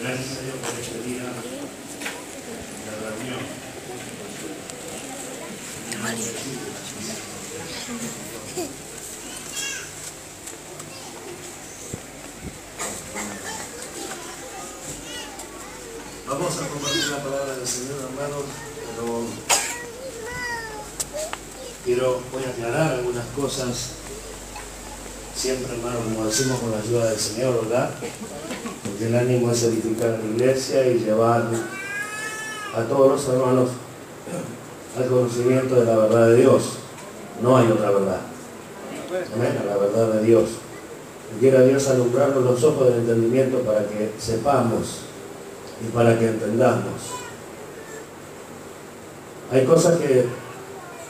Gracias a Dios por este día de reunión. Vamos a compartir la palabra del Señor, hermanos, pero voy a aclarar algunas cosas. Siempre, hermano, como decimos, con la ayuda del Señor, ¿verdad? Porque el ánimo es edificar la iglesia y llevar a todos los hermanos al conocimiento de la verdad de Dios. No hay otra verdad. Amén, a la verdad de Dios. Y quiera Dios alumbrarnos los ojos del entendimiento para que sepamos y para que entendamos. Hay cosas que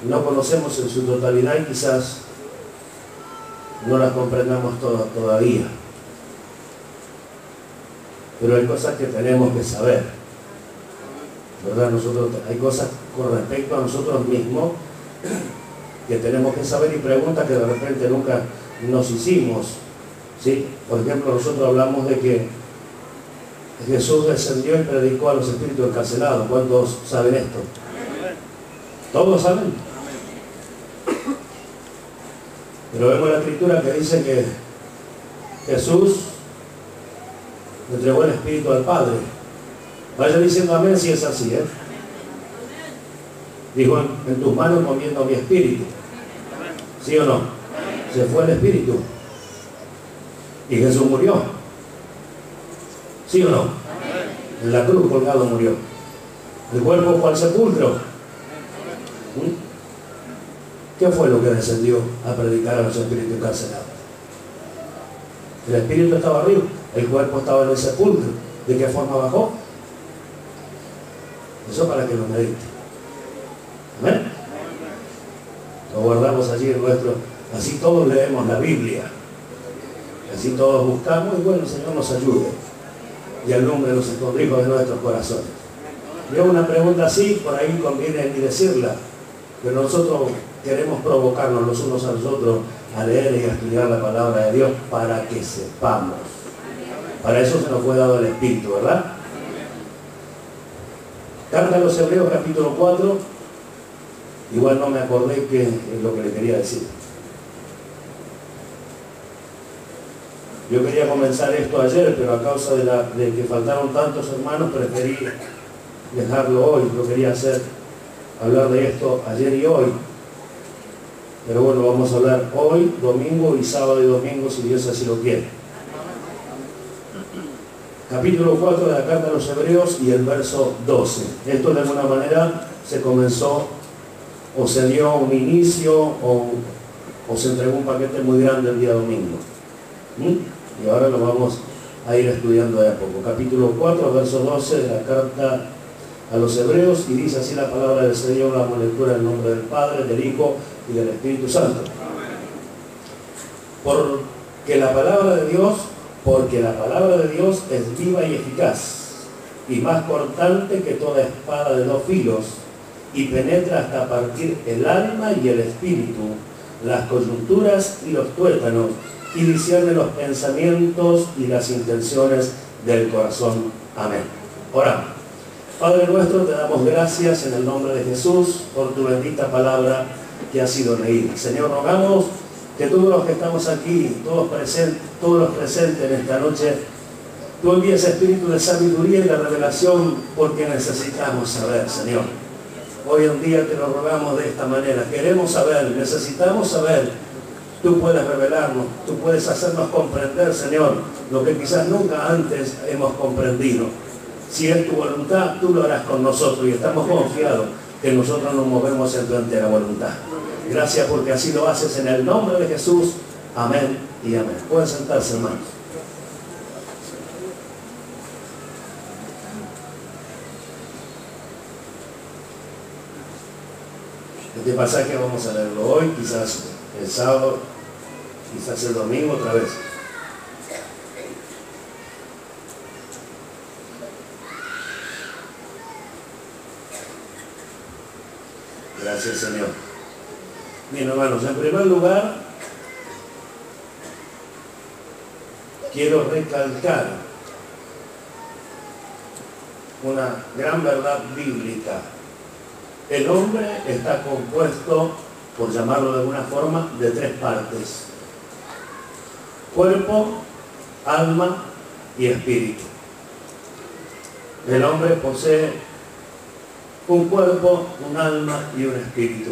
no conocemos en su totalidad y quizás no las comprendamos todas todavía. Pero hay cosas que tenemos que saber, ¿verdad? Hay cosas con respecto a nosotros mismos que tenemos que saber y preguntas que de repente nunca nos hicimos, ¿sí? Por ejemplo, nosotros hablamos de que Jesús descendió y predicó a los espíritus encarcelados. ¿Cuántos saben esto? ¿Todos saben? Pero vemos la escritura que dice que Jesús le entregó el Espíritu al Padre. Vaya diciendo amén si es así, ¿eh? Dijo, en tus manos encomiendo mi espíritu. ¿Sí o no? Se fue el Espíritu. Y Jesús murió. ¿Sí o no? En la cruz colgado murió. El cuerpo fue al sepulcro. ¿Qué fue lo que descendió a predicar a los espíritus encarcelados? El espíritu estaba arriba, el cuerpo estaba en el sepulcro. ¿De qué forma bajó? Eso para que lo medite. ¿Amén? Lo guardamos allí en nuestro... Así todos leemos la Biblia. Así todos buscamos y bueno, el Señor nos ayude y alumbre los escondrijos de nuestros corazones. Yo una pregunta así, por ahí conviene ni decirla, pero nosotros queremos provocarnos los unos a los otros a leer y a estudiar la palabra de Dios para que sepamos. Para eso se nos fue dado el Espíritu, ¿verdad? Carta a los Hebreos, capítulo 4. Igual no me acordé qué es lo que le quería decir. Yo quería comenzar esto ayer, pero a causa de que faltaron tantos hermanos, preferí dejarlo hoy. Yo quería hablar de esto ayer y hoy. Pero bueno, vamos a hablar hoy, domingo y sábado y domingo, si Dios así lo quiere. Capítulo 4 de la Carta a los Hebreos y el verso 12. Esto de alguna manera se comenzó, o se dio un inicio, o se entregó un paquete muy grande el día domingo. Y ahora lo vamos a ir estudiando de a poco. Capítulo 4, verso 12 de la Carta a los Hebreos, y dice así la palabra del Señor, la lectura en el nombre del Padre, del Hijo y del Espíritu Santo. Porque la palabra de Dios es viva y eficaz, y más cortante que toda espada de dos filos, y penetra hasta partir el alma y el espíritu, las coyunturas y los tuétanos, y discierne los pensamientos y las intenciones del corazón. Amén. Oramos. Padre nuestro, te damos gracias en el nombre de Jesús por tu bendita palabra que ha sido leída. Señor, rogamos que todos los que estamos aquí, todos los presentes en esta noche, tú envíes espíritu de sabiduría y de revelación, porque necesitamos saber, Señor. Hoy en día te lo rogamos de esta manera. Queremos saber, necesitamos saber. Tú puedes revelarnos, tú puedes hacernos comprender, Señor, lo que quizás nunca antes hemos comprendido. Si es tu voluntad, tú lo harás con nosotros, y estamos confiados que nosotros nos movemos en tu entera voluntad. Gracias porque así lo haces en el nombre de Jesús. Amén y amén. Pueden sentarse, hermanos. Este pasaje vamos a leerlo hoy, quizás el sábado, quizás el domingo otra vez. Gracias, Señor. Bien, hermanos, en primer lugar, quiero recalcar una gran verdad bíblica. El hombre está compuesto, por llamarlo de alguna forma, de 3 partes: cuerpo, alma y espíritu. El hombre posee un cuerpo, un alma y un espíritu.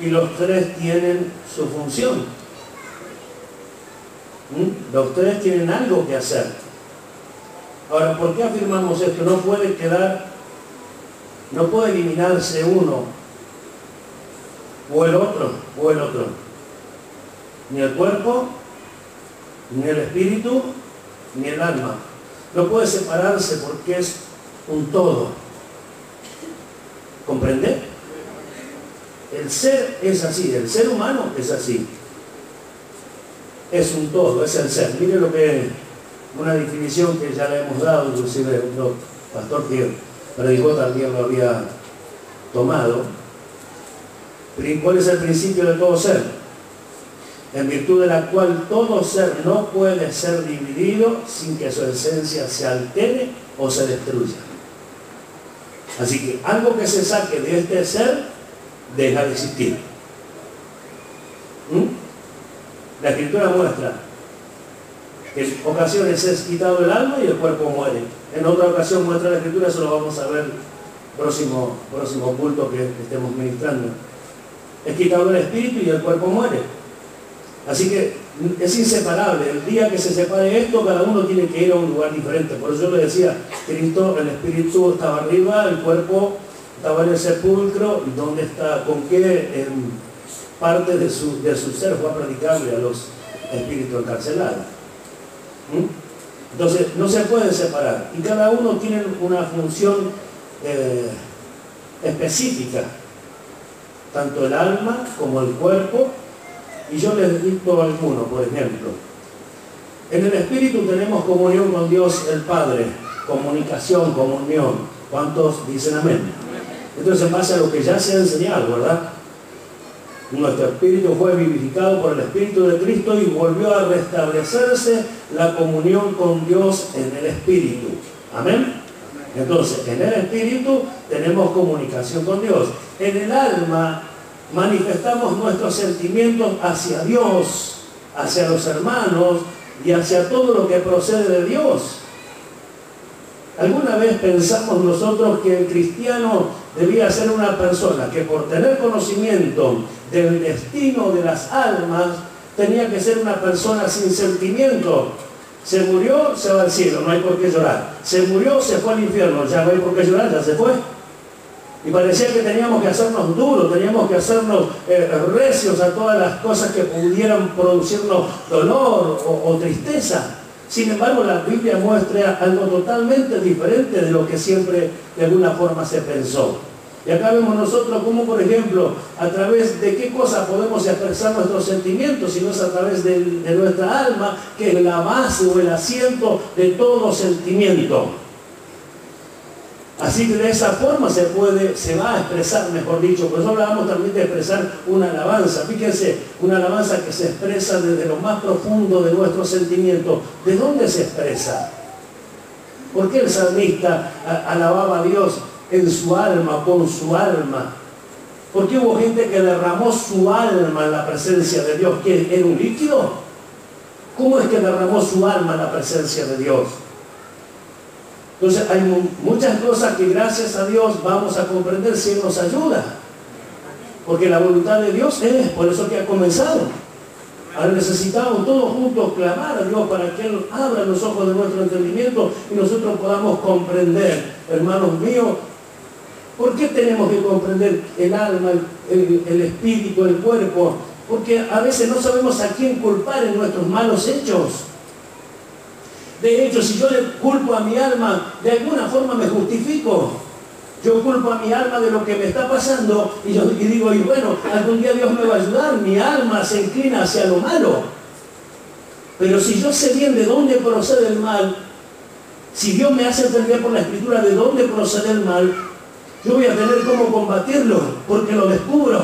Y los 3 tienen su función. Los 3 tienen algo que hacer. Ahora, ¿por qué afirmamos esto? No puede eliminarse uno o el otro, Ni el cuerpo, ni el espíritu, ni el alma. No puede separarse porque es un todo. ¿Comprende? El ser es así, el ser humano es así. Es un todo, es el ser. Mire lo que una definición que ya le hemos dado, inclusive el pastor que predicó también lo había tomado. ¿Cuál es el principio de todo ser? En virtud de la cual todo ser no puede ser dividido sin que su esencia se altere o se destruya. Así que algo que se saque de este ser deja de existir. La Escritura muestra que en ocasiones es quitado el alma y el cuerpo muere. En otra ocasión muestra la Escritura, eso lo vamos a ver próximo culto que estemos ministrando. Es quitado el espíritu y el cuerpo muere. Así que es inseparable. El día que se separe esto, cada uno tiene que ir a un lugar diferente. Por eso yo le decía, Cristo, el espíritu estaba arriba, el cuerpo estaba en el sepulcro. ¿Y dónde está? ¿Con qué parte de su ser fue a predicarle a los espíritus encarcelados? Entonces no se pueden separar. Y cada uno tiene una función específica. Tanto el alma como el cuerpo. Y yo les dicto alguno, por ejemplo. En el espíritu tenemos comunión con Dios el Padre. Comunicación, comunión. ¿Cuántos dicen amén? Entonces, en base a lo que ya se ha enseñado, ¿verdad? Nuestro espíritu fue vivificado por el Espíritu de Cristo y volvió a restablecerse la comunión con Dios en el espíritu. Amén. Entonces, en el espíritu tenemos comunicación con Dios. En el alma manifestamos nuestros sentimientos hacia Dios, hacia los hermanos y hacia todo lo que procede de Dios. ¿Alguna vez pensamos nosotros que el cristiano debía ser una persona que por tener conocimiento del destino de las almas tenía que ser una persona sin sentimiento? Se murió, se va al cielo, no hay por qué llorar. Se murió, se fue al infierno, ya no hay por qué llorar, ya se fue. Y parecía que teníamos que hacernos duros, teníamos que hacernos recios a todas las cosas que pudieran producirnos dolor o tristeza. Sin embargo, la Biblia muestra algo totalmente diferente de lo que siempre de alguna forma se pensó. Y acá vemos nosotros cómo, por ejemplo, a través de qué cosa podemos expresar nuestros sentimientos, si no es a través de nuestra alma, que es la base o el asiento de todo sentimiento. Así que de esa forma se va a expresar, mejor dicho. Por eso hablábamos también de expresar una alabanza. Fíjense, una alabanza que se expresa desde lo más profundo de nuestro sentimiento. ¿De dónde se expresa? ¿Por qué el salmista alababa a Dios en su alma, con su alma? ¿Por qué hubo gente que derramó su alma en la presencia de Dios? ¿Que era un líquido? ¿Cómo es que derramó su alma en la presencia de Dios? Entonces hay muchas cosas que gracias a Dios vamos a comprender si Él nos ayuda. Porque la voluntad de Dios es, por eso que ha comenzado. Ahora necesitamos todos juntos clamar a Dios para que Él abra los ojos de nuestro entendimiento y nosotros podamos comprender, hermanos míos, ¿por qué tenemos que comprender el alma, el espíritu, el cuerpo? Porque a veces no sabemos a quién culpar en nuestros malos hechos. De hecho, si yo le culpo a mi alma, de alguna forma me justifico. Yo culpo a mi alma de lo que me está pasando y digo, y bueno, algún día Dios me va a ayudar. Mi alma se inclina hacia lo malo. Pero si yo sé bien de dónde procede el mal, si Dios me hace entender por la Escritura de dónde procede el mal, yo voy a tener cómo combatirlo, porque lo descubro.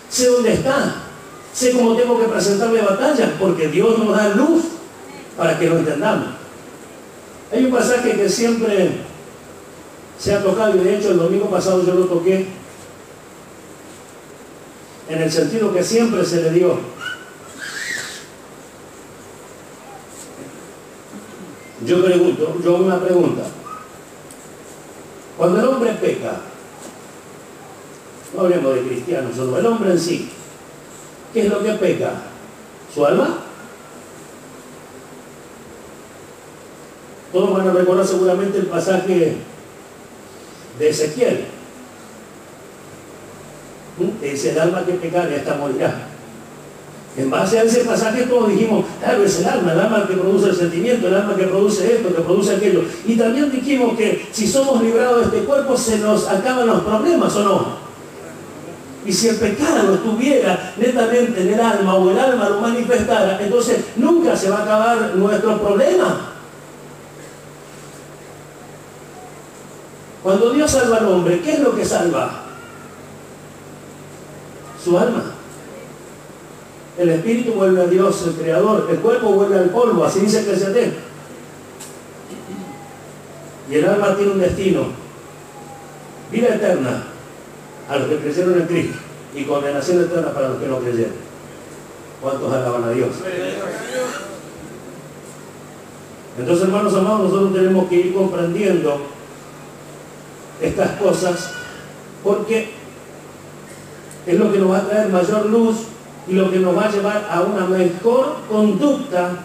Sé dónde está. Sé cómo tengo que presentarle batalla, porque Dios nos da luz para que lo entendamos. Hay un pasaje que siempre se ha tocado, y de hecho el domingo pasado yo lo toqué, en el sentido que siempre se le dio. Yo hago una pregunta. Cuando el hombre peca, no hablemos de cristianos solo, el hombre en sí, ¿qué es lo que peca? ¿Su alma? Todos van a recordar seguramente el pasaje de Ezequiel. Dice: el alma que pecare, esta morirá. En base a ese pasaje todos dijimos: claro, es el alma que produce el sentimiento, el alma que produce esto, que produce aquello. Y también dijimos que si somos librados de este cuerpo, se nos acaban los problemas, ¿o no? Y si el pecado estuviera netamente en el alma, o el alma lo manifestara, entonces nunca se va a acabar nuestro problema. Cuando Dios salva al hombre, ¿qué es lo que salva? Su alma. El espíritu vuelve a Dios, el creador. El cuerpo vuelve al polvo, así dice Eclesiastés. Y el alma tiene un destino: vida eterna a los que creyeron en Cristo, y condenación eterna para los que no creyeron. ¿Cuántos alaban a Dios? Entonces, hermanos amados, nosotros tenemos que ir comprendiendo estas cosas, porque es lo que nos va a traer mayor luz y lo que nos va a llevar a una mejor conducta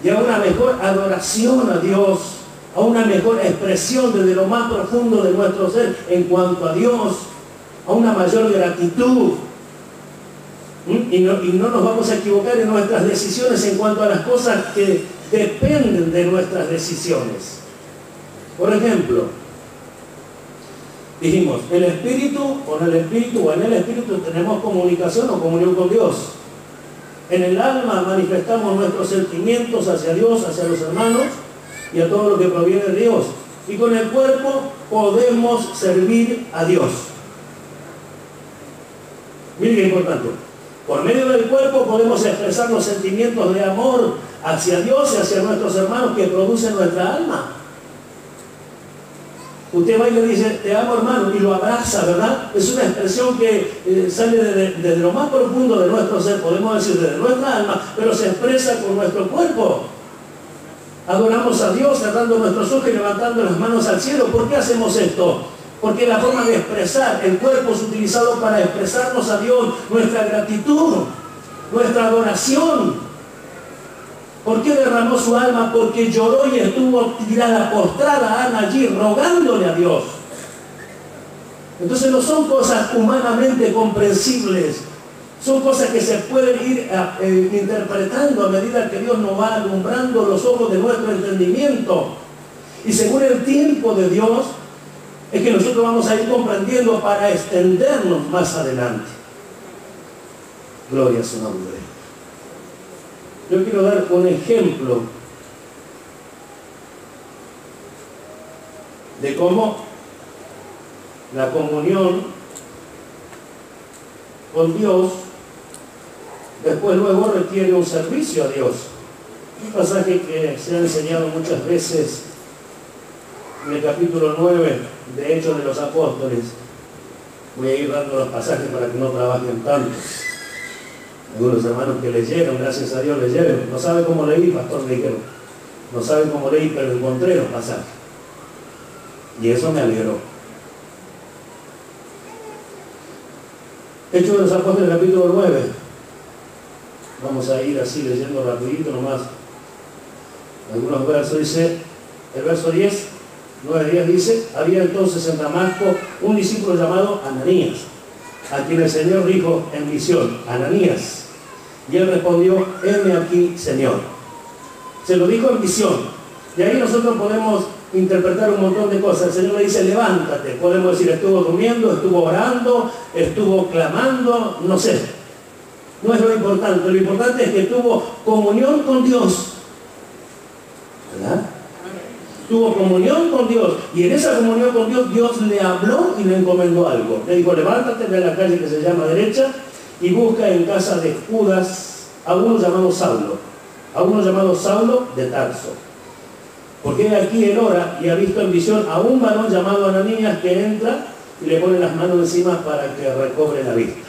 y a una mejor adoración a Dios, a una mejor expresión desde lo más profundo de nuestro ser en cuanto a Dios, a una mayor gratitud. Y no nos vamos a equivocar en nuestras decisiones en cuanto a las cosas que dependen de nuestras decisiones. Por ejemplo, dijimos, el espíritu, con el espíritu o en el espíritu tenemos comunicación o comunión con Dios. En el alma manifestamos nuestros sentimientos hacia Dios, hacia los hermanos y a todo lo que proviene de Dios. Y con el cuerpo podemos servir a Dios. Miren qué importante. Por medio del cuerpo podemos expresar los sentimientos de amor hacia Dios y hacia nuestros hermanos que producen nuestra alma. Usted va y le dice: te amo, hermano, y lo abraza, ¿verdad? Es una expresión que sale desde lo más profundo de nuestro ser, podemos decir desde nuestra alma, pero se expresa con nuestro cuerpo. Adoramos a Dios cerrando nuestros ojos y levantando las manos al cielo. ¿Por qué hacemos esto? Porque la forma de expresar, el cuerpo es utilizado para expresarnos a Dios nuestra gratitud, nuestra adoración. ¿Por qué derramó su alma? Porque lloró y estuvo tirada, postrada Ana allí, rogándole a Dios. Entonces no son cosas humanamente comprensibles, son cosas que se pueden ir interpretando a medida que Dios nos va alumbrando los ojos de nuestro entendimiento. Y según el tiempo de Dios, es que nosotros vamos a ir comprendiendo para extendernos más adelante. Gloria a su nombre. Yo quiero dar un ejemplo de cómo la comunión con Dios después luego requiere un servicio a Dios. Un pasaje que se ha enseñado muchas veces en el capítulo 9 de Hechos de los Apóstoles. Voy a ir dando los pasajes para que no trabajen tanto. Algunos hermanos que leyeron, gracias a Dios leyeron. No sabe cómo leí, pastor, me dijeron. No sabe cómo leí, pero encontré los pasajes. Y eso me alegró. Hechos de los Apóstoles, capítulo 9. Vamos a ir así leyendo rapidito nomás. Algunos versos. Dice, el verso 10, 9-10 dice: había entonces en Damasco un discípulo llamado Ananías, a quien el Señor dijo en visión: Ananías. Y él respondió: heme aquí, Señor. Se lo dijo en visión. Y ahí nosotros podemos interpretar un montón de cosas. El Señor le dice: levántate. Podemos decir: estuvo durmiendo, estuvo orando, estuvo clamando, no sé. No es lo importante. Lo importante es que tuvo comunión con Dios, ¿verdad? Tuvo comunión con Dios. Y en esa comunión con Dios, Dios le habló y le encomendó algo. Le dijo: levántate, ve a la calle que se llama derecha y busca en casa de Judas a uno llamado Saulo. A uno llamado Saulo de Tarso. Porque aquí él ora y ha visto en visión a un varón llamado Ananías que entra y le pone las manos encima para que recobre la vista.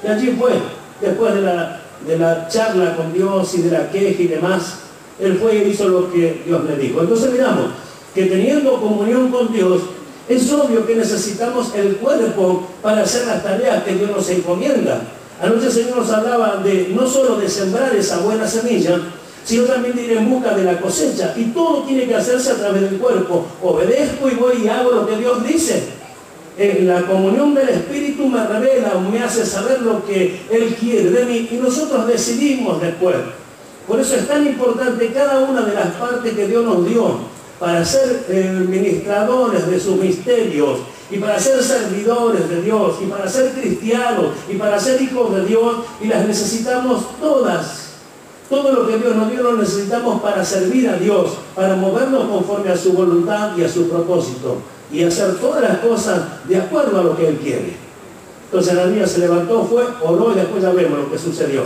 Y allí fue, después de la charla con Dios y de la queja y demás, él fue y hizo lo que Dios le dijo. Entonces miramos que teniendo comunión con Dios, es obvio que necesitamos el cuerpo para hacer las tareas que Dios nos encomienda. Anoche el Señor nos hablaba de no solo de sembrar esa buena semilla, sino también de ir en busca de la cosecha. Y todo tiene que hacerse a través del cuerpo. Obedezco y voy y hago lo que Dios dice. La comunión del Espíritu me revela, me hace saber lo que Él quiere de mí. Y nosotros decidimos después. Por eso es tan importante cada una de las partes que Dios nos dio para ser ministradores de sus misterios, y para ser servidores de Dios, y para ser cristianos, y para ser hijos de Dios, y las necesitamos todas. Todo lo que Dios nos dio lo necesitamos para servir a Dios, para movernos conforme a su voluntad y a su propósito, y hacer todas las cosas de acuerdo a lo que Él quiere. Entonces Ananías se levantó, fue, oró, y después ya vemos lo que sucedió.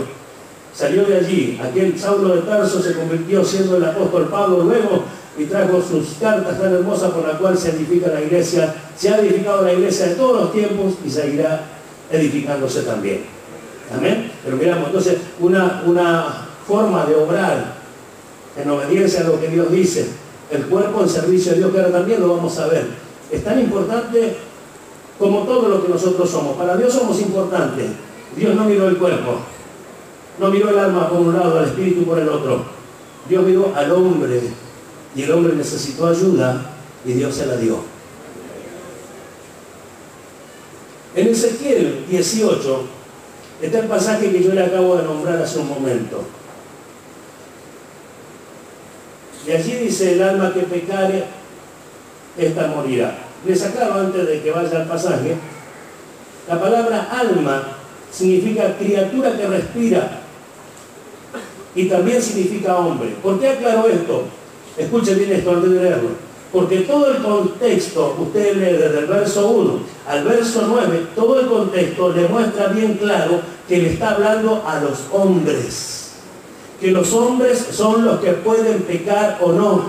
Salió de allí, aquel Saulo de Tarso se convirtió siendo el apóstol Pablo luego, y trajo sus cartas tan hermosas por la cual se edifica la iglesia. Se ha edificado la iglesia de todos los tiempos y seguirá edificándose también. Amén. Pero miramos, entonces, una forma de obrar en obediencia a lo que Dios dice, el cuerpo en servicio de Dios, que ahora también lo vamos a ver. Es tan importante como todo lo que nosotros somos. Para Dios somos importantes. Dios no miró el cuerpo, no miró el alma por un lado, al espíritu por el otro. Dios miró al hombre. Y el hombre necesitó ayuda y Dios se la dio. En Ezequiel 18 está el pasaje que yo le acabo de nombrar hace un momento. Y allí dice: el alma que pecare, esta morirá. Les aclaro antes de que vaya al pasaje, la palabra alma significa criatura que respira y también significa hombre. ¿Por qué aclaro esto? Escuchen bien esto antes de leerlo. Porque todo el contexto, usted lee desde el verso 1 al verso 9, todo el contexto le muestra bien claro que le está hablando a los hombres. Que los hombres son los que pueden pecar o no.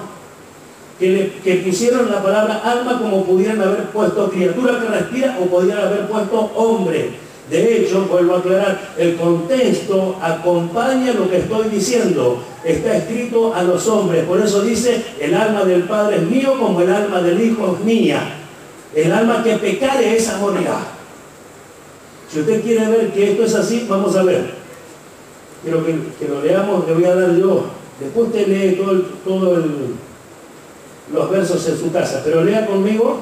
Que pusieron la palabra alma como pudieran haber puesto criatura que respira o podrían haber puesto hombre. De hecho, vuelvo a aclarar, el contexto acompaña lo que estoy diciendo. Está escrito a los hombres. Por eso dice: el alma del Padre es mío como el alma del Hijo es mía. El alma que pecare, esa morirá. Si usted quiere ver que esto es así, vamos a ver. Quiero que lo leamos, le voy a dar yo. Después usted lee todos los versos en su casa, pero lea conmigo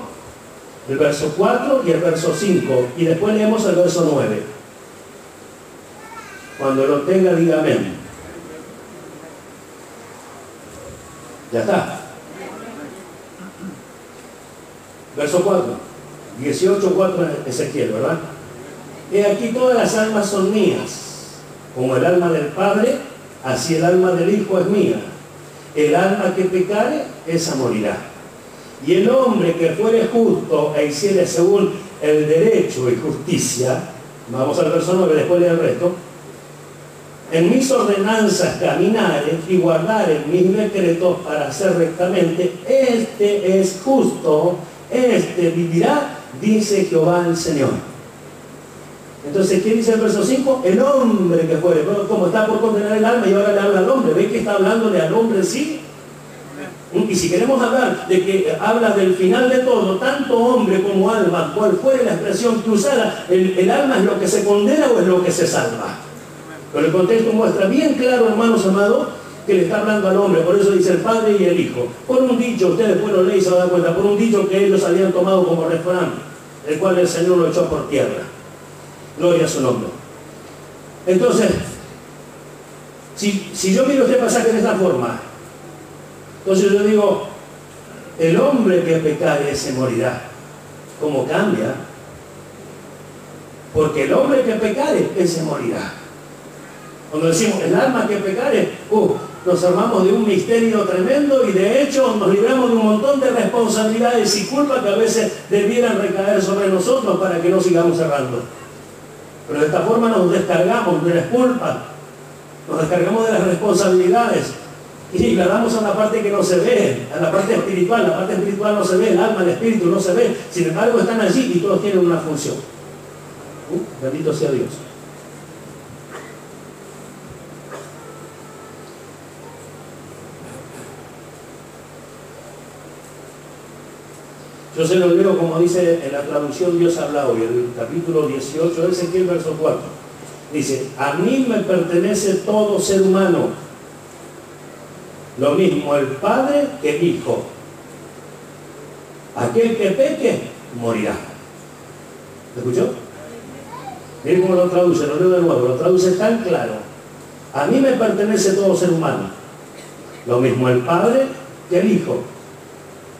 el verso 4 y el verso 5, y después leemos el verso 9. Cuando lo tenga, diga amén. Ya está. Verso 4, 18:4 en Ezequiel, ¿verdad? He aquí todas las almas son mías, como el alma del Padre, así el alma del Hijo es mía. El alma que pecare, esa morirá. Y el hombre que fuere justo e hiciere según el derecho y justicia, vamos al verso 9, después lea el resto, en mis ordenanzas caminare y guardare mis decretos para hacer rectamente, este es justo, este vivirá, dice Jehová el Señor. Entonces, ¿qué dice el verso 5? El hombre que fuere, como está por condenar el alma y ahora le habla al hombre, ¿ve que está hablándole al hombre en sí? Y si queremos hablar de que habla del final de todo, tanto hombre como alma, cual fuere la expresión que usara, el alma es lo que se condena o es lo que se salva. Pero el contexto muestra bien claro, hermanos amados, que le está hablando al hombre. Por eso dice el Padre y el Hijo. Por un dicho, ustedes después lo leen y se van a dar cuenta, por un dicho que ellos habían tomado como refrán, el cual el Señor lo echó por tierra. Gloria a su nombre. Entonces, si yo miro este pasaje de esta forma, entonces yo digo, el hombre que pecare se morirá. ¿Cómo cambia? Porque el hombre que pecare, ese morirá. Cuando decimos el alma que pecare, nos armamos de un misterio tremendo y de hecho nos libramos de un montón de responsabilidades y culpas que a veces debieran recaer sobre nosotros para que no sigamos errando. Pero de esta forma nos descargamos de las culpas, nos descargamos de las responsabilidades. Y la damos a una parte que no se ve, a la parte espiritual. La parte espiritual no se ve, el alma, el espíritu no se ve. Sin embargo, están allí y todos tienen una función. Bendito sea Dios. Yo se lo leo como dice en la traducción Dios habla hoy, el capítulo 18 de Ezequiel, verso 4. Dice, a mí me pertenece todo ser humano, lo mismo el Padre que el Hijo. Aquel que peque, morirá. ¿Lo escuchó? Miren cómo lo traduce, lo leo de nuevo, lo traduce tan claro. A mí me pertenece todo ser humano, lo mismo el Padre que el Hijo.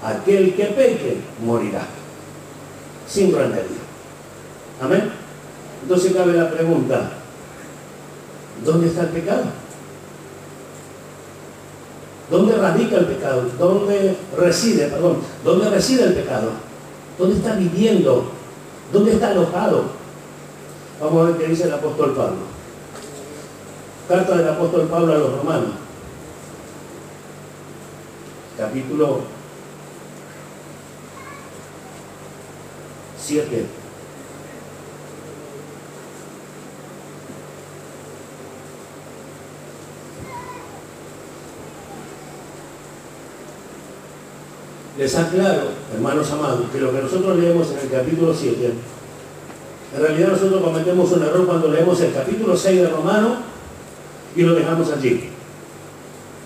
Aquel que peque, morirá. Sin remedio. Amén. Entonces cabe la pregunta, ¿dónde está el pecado? ¿Dónde radica el pecado? ¿Dónde reside el pecado? ¿Dónde está viviendo? ¿Dónde está alojado? Vamos a ver qué dice el apóstol Pablo. Carta del apóstol Pablo a los romanos. Capítulo 7. Les aclaro, hermanos amados, que lo que nosotros leemos en el capítulo 7, en realidad nosotros cometemos un error cuando leemos el capítulo 6 de Romano y lo dejamos allí.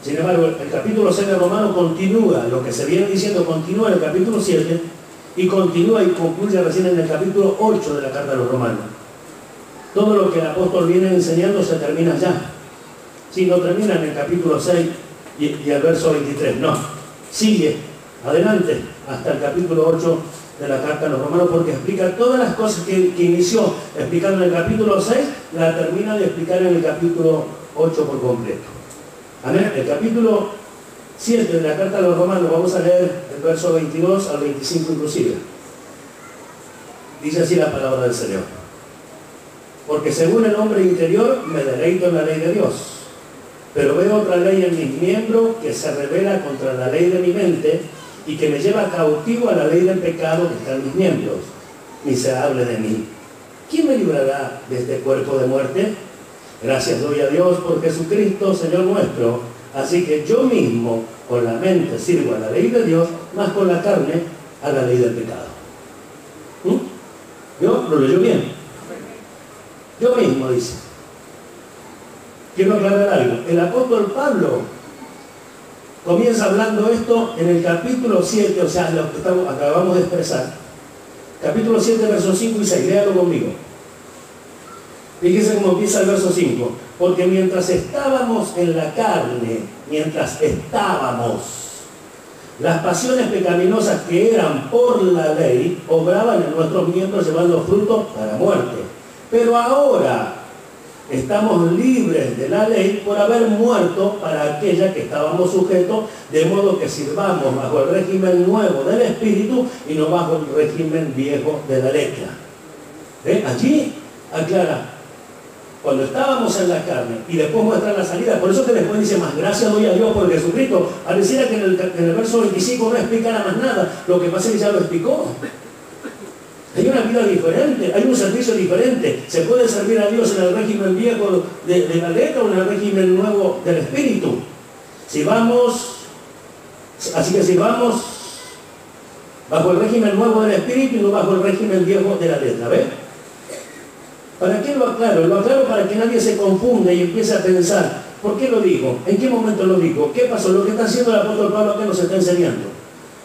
Sin embargo, el capítulo 6 de Romano continúa, lo que se viene diciendo continúa en el capítulo 7 y continúa y concluye recién en el capítulo 8 de la carta de los romanos. Todo lo que el apóstol viene enseñando se termina ya. Si no termina en el capítulo 6 y el verso 23, no. Sigue adelante hasta el capítulo 8 de la carta a los romanos, porque explica todas las cosas que inició explicando en el capítulo 6, la termina de explicar en el capítulo 8 por completo. Amén. El capítulo 7 de la carta a los romanos, vamos a leer el verso 22 al 25 inclusive. Dice así la palabra del Señor. Porque según el hombre interior me deleito en la ley de Dios, pero veo otra ley en mis miembros que se rebela contra la ley de mi mente y que me lleva cautivo a la ley del pecado que está en mis miembros. Miserable de mí, ¿quién me librará de este cuerpo de muerte? Gracias doy a Dios por Jesucristo, Señor nuestro. Así que yo mismo con la mente sirvo a la ley de Dios, más con la carne a la ley del pecado. ¿Yo? ¿Lo leyó bien? Yo mismo, dice. Quiero aclarar algo. El apóstol Pablo comienza hablando esto en el capítulo 7, o sea, lo que acabamos de expresar. Capítulo 7, versos 5 y 6. Léalo conmigo. Fíjese cómo empieza el verso 5. Porque mientras estábamos en la carne, las pasiones pecaminosas que eran por la ley obraban en nuestros miembros llevando fruto para muerte. Pero ahora estamos libres de la ley por haber muerto para aquella que estábamos sujetos, de modo que sirvamos bajo el régimen nuevo del Espíritu y no bajo el régimen viejo de la letra. Allí aclara, cuando estábamos en la carne, y después muestra la salida. Por eso que después dice, más gracias doy a Dios por Jesucristo. Pareciera que en el verso 25 no explicara más nada. Lo que pasa es que ya lo explicó. Hay una vida diferente, hay un servicio diferente. Se puede servir a Dios en el régimen viejo de la letra o en el régimen nuevo del Espíritu. Así que si vamos bajo el régimen nuevo del Espíritu y no bajo el régimen viejo de la letra, ¿ves? ¿Para qué lo aclaro? Lo aclaro para que nadie se confunda y empiece a pensar, ¿por qué lo dijo? ¿En qué momento lo dijo? ¿Qué pasó? Lo que está haciendo el apóstol Pablo que nos está enseñando.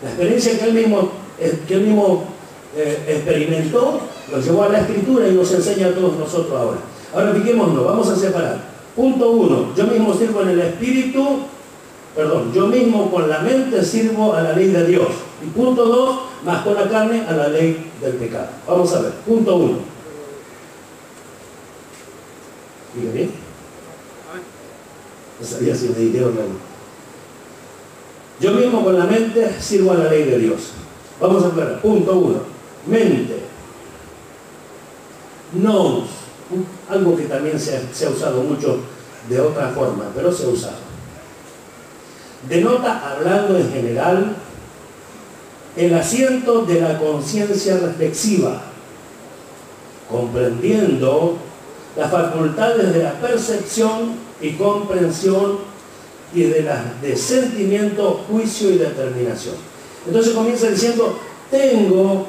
La experiencia que él mismo experimentó, lo llevó a la Escritura y nos enseña a todos nosotros ahora. Ahora fijémonos, vamos a separar. Punto 1, yo mismo sirvo en el Espíritu, yo mismo con la mente sirvo a la ley de Dios. Y punto 2, más con la carne a la ley del pecado. Vamos a ver, punto 1. ¿Diga bien? No sabía si me dije o no. Yo mismo con la mente sirvo a la ley de Dios. Vamos a aclarar. Punto 1. Mente. Nous. Algo que también se ha usado mucho de otra forma, pero se ha usado. denota, hablando en general, el asiento de la conciencia reflexiva, comprendiendo las facultades de la percepción y comprensión y de sentimiento, juicio y determinación. Entonces comienza diciendo, tengo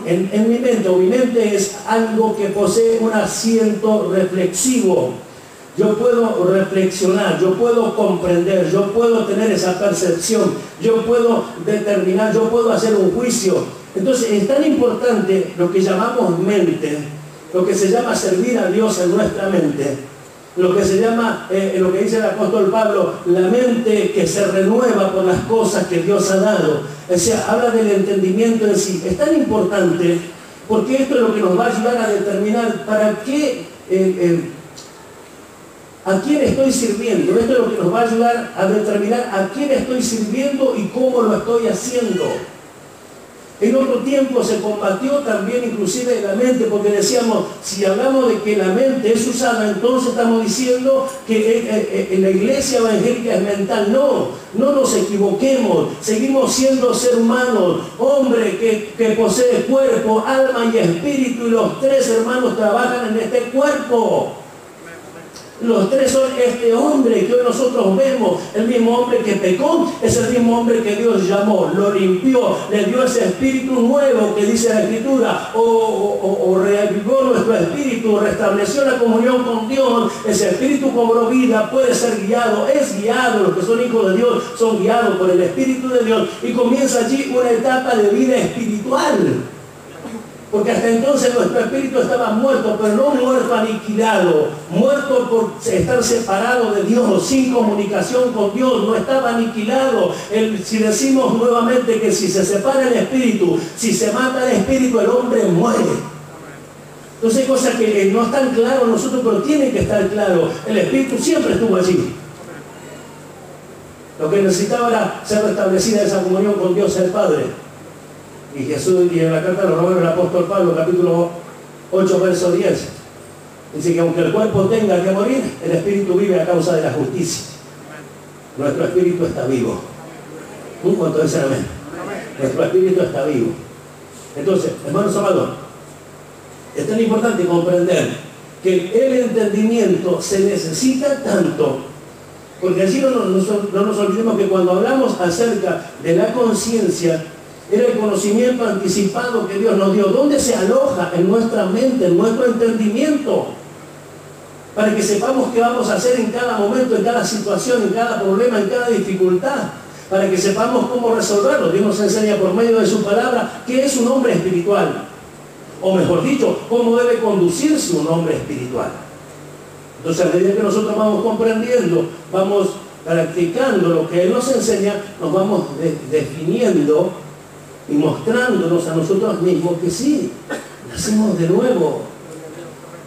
en mi mente, o mi mente es algo que posee un asiento reflexivo. Yo puedo reflexionar, yo puedo comprender, yo puedo tener esa percepción, yo puedo determinar, yo puedo hacer un juicio. Entonces es tan importante lo que llamamos mente, lo que se llama servir a Dios en nuestra mente, lo que se llama, lo que dice el apóstol Pablo, la mente que se renueva por las cosas que Dios ha dado. O sea, habla del entendimiento en sí. Es tan importante porque esto es lo que nos va a ayudar a determinar para qué, a quién estoy sirviendo. Esto es lo que nos va a ayudar a determinar a quién estoy sirviendo y cómo lo estoy haciendo. En otro tiempo se combatió también inclusive la mente, porque decíamos, si hablamos de que la mente es usada, entonces estamos diciendo que en la iglesia evangélica es mental. No nos equivoquemos, seguimos siendo ser humanos, hombre que posee cuerpo, alma y espíritu, y los tres hermanos trabajan en este cuerpo. Los tres son este hombre que hoy nosotros vemos. El mismo hombre que pecó es el mismo hombre que Dios llamó, lo limpió, le dio ese espíritu nuevo que dice la Escritura, o reavivó nuestro espíritu, restableció la comunión con Dios. Ese espíritu cobró vida, puede ser guiado, es guiado. Los que son hijos de Dios son guiados por el Espíritu de Dios, y comienza allí una etapa de vida espiritual. Porque hasta entonces nuestro espíritu estaba muerto, pero no muerto aniquilado, muerto por estar separado de Dios, sin comunicación con Dios, no estaba aniquilado. Si decimos nuevamente que si se separa el espíritu, si se mata el espíritu, el hombre muere. Entonces hay cosas que no están claras nosotros, pero tienen que estar claro. El espíritu siempre estuvo allí. Lo que necesitaba era ser restablecida esa comunión con Dios el Padre. Y Jesús, y en la carta de los Romanos, el apóstol Pablo, capítulo 8, verso 10, dice que aunque el cuerpo tenga que morir, el espíritu vive a causa de la justicia. Nuestro espíritu está vivo. ¿Cuánto dicen amén? Nuestro espíritu está vivo. Entonces, hermanos amados, es tan importante comprender que el entendimiento se necesita tanto, porque así no nos olvidemos que cuando hablamos acerca de la conciencia, era el conocimiento anticipado que Dios nos dio. ¿Dónde se aloja? En nuestra mente, en nuestro entendimiento. Para que sepamos qué vamos a hacer en cada momento, en cada situación, en cada problema, en cada dificultad. Para que sepamos cómo resolverlo. Dios nos enseña por medio de su palabra qué es un hombre espiritual. O mejor dicho, cómo debe conducirse un hombre espiritual. Entonces, a medida que nosotros vamos comprendiendo, vamos practicando lo que Él nos enseña, nos vamos definiendo y mostrándonos a nosotros mismos que sí, nacimos de nuevo.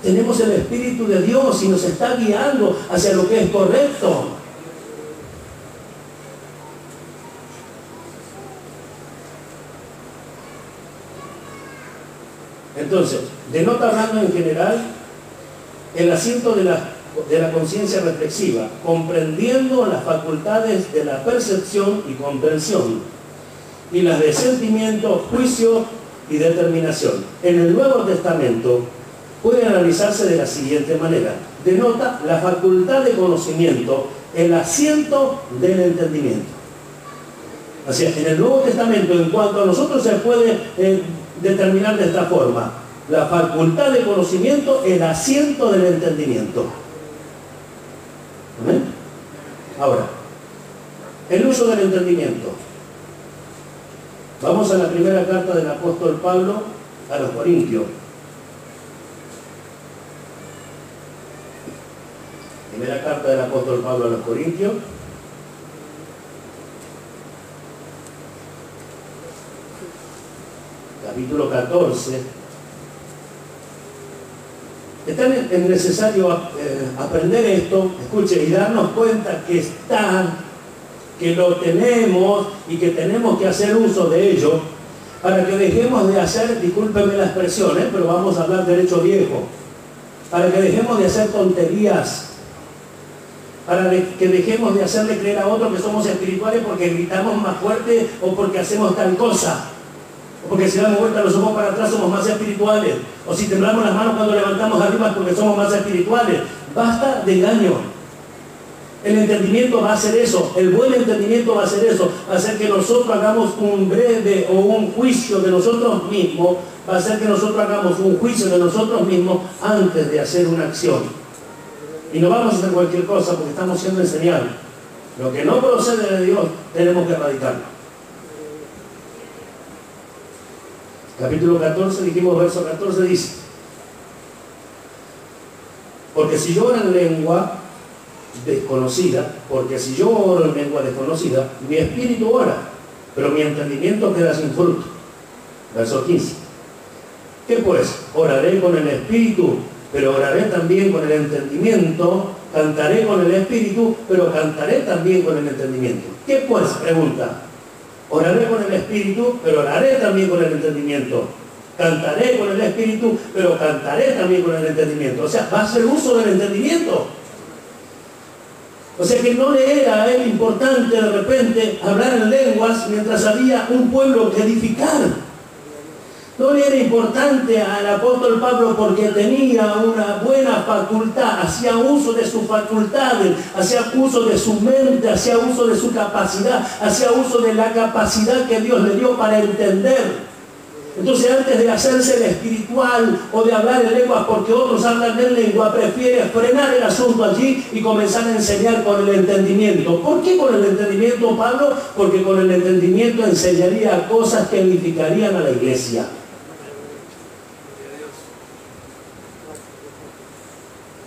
Tenemos el Espíritu de Dios y nos está guiando hacia lo que es correcto. Entonces, denota, hablando en general, el asiento de la conciencia reflexiva, comprendiendo las facultades de la percepción y comprensión, y las de sentimiento, juicio y determinación. En el Nuevo Testamento puede analizarse de la siguiente manera. Denota la facultad de conocimiento, el asiento del entendimiento. Así es, en el Nuevo Testamento, en cuanto a nosotros, se puede determinar de esta forma: la facultad de conocimiento, el asiento del entendimiento. ¿Amén? Ahora, el uso del entendimiento. Vamos a la primera carta del apóstol Pablo a los Corintios. Primera carta del apóstol Pablo a los Corintios. Capítulo 14. Es tan necesario aprender esto, escuche, y darnos cuenta que está, que lo tenemos y que tenemos que hacer uso de ello, para que dejemos de hacer, discúlpenme la expresión, pero vamos a hablar derecho viejo, para que dejemos de hacer tonterías. para que dejemos de hacerle creer a otros que somos espirituales porque gritamos más fuerte o porque hacemos tal cosa. O porque si damos vuelta los ojos para atrás somos más espirituales. O si temblamos las manos cuando levantamos arriba porque somos más espirituales. Basta de engaño. El entendimiento va a hacer eso. El buen entendimiento va a hacer eso. Va a hacer que nosotros hagamos un breve o un juicio de nosotros mismos. Va a hacer que nosotros hagamos un juicio de nosotros mismos antes de hacer una acción. Y no vamos a hacer cualquier cosa porque estamos siendo enseñados. Lo que no procede de Dios tenemos que erradicarlo. Capítulo 14, dijimos verso 14, dice: porque si yo oro en lengua desconocida, mi espíritu ora, pero mi entendimiento queda sin fruto. Verso 15. ¿Qué pues? Oraré con el espíritu, pero oraré también con el entendimiento. Cantaré con el espíritu, pero cantaré también con el entendimiento. ¿Qué pues? Pregunta. Oraré con el espíritu, pero oraré también con el entendimiento. Cantaré con el espíritu, pero cantaré también con el entendimiento. O sea, va a hacer uso del entendimiento. O sea que no le era a él importante de repente hablar en lenguas mientras había un pueblo que edificar. No le era importante al apóstol Pablo porque tenía una buena facultad, hacía uso de sus facultades, hacía uso de su mente, hacía uso de su capacidad, hacía uso de la capacidad que Dios le dio para entender. Entonces, antes de hacerse el espiritual o de hablar en lenguas porque otros hablan en lengua, prefiere frenar el asunto allí y comenzar a enseñar con el entendimiento. ¿Por qué con el entendimiento, Pablo? Porque con el entendimiento enseñaría cosas que edificarían a la iglesia.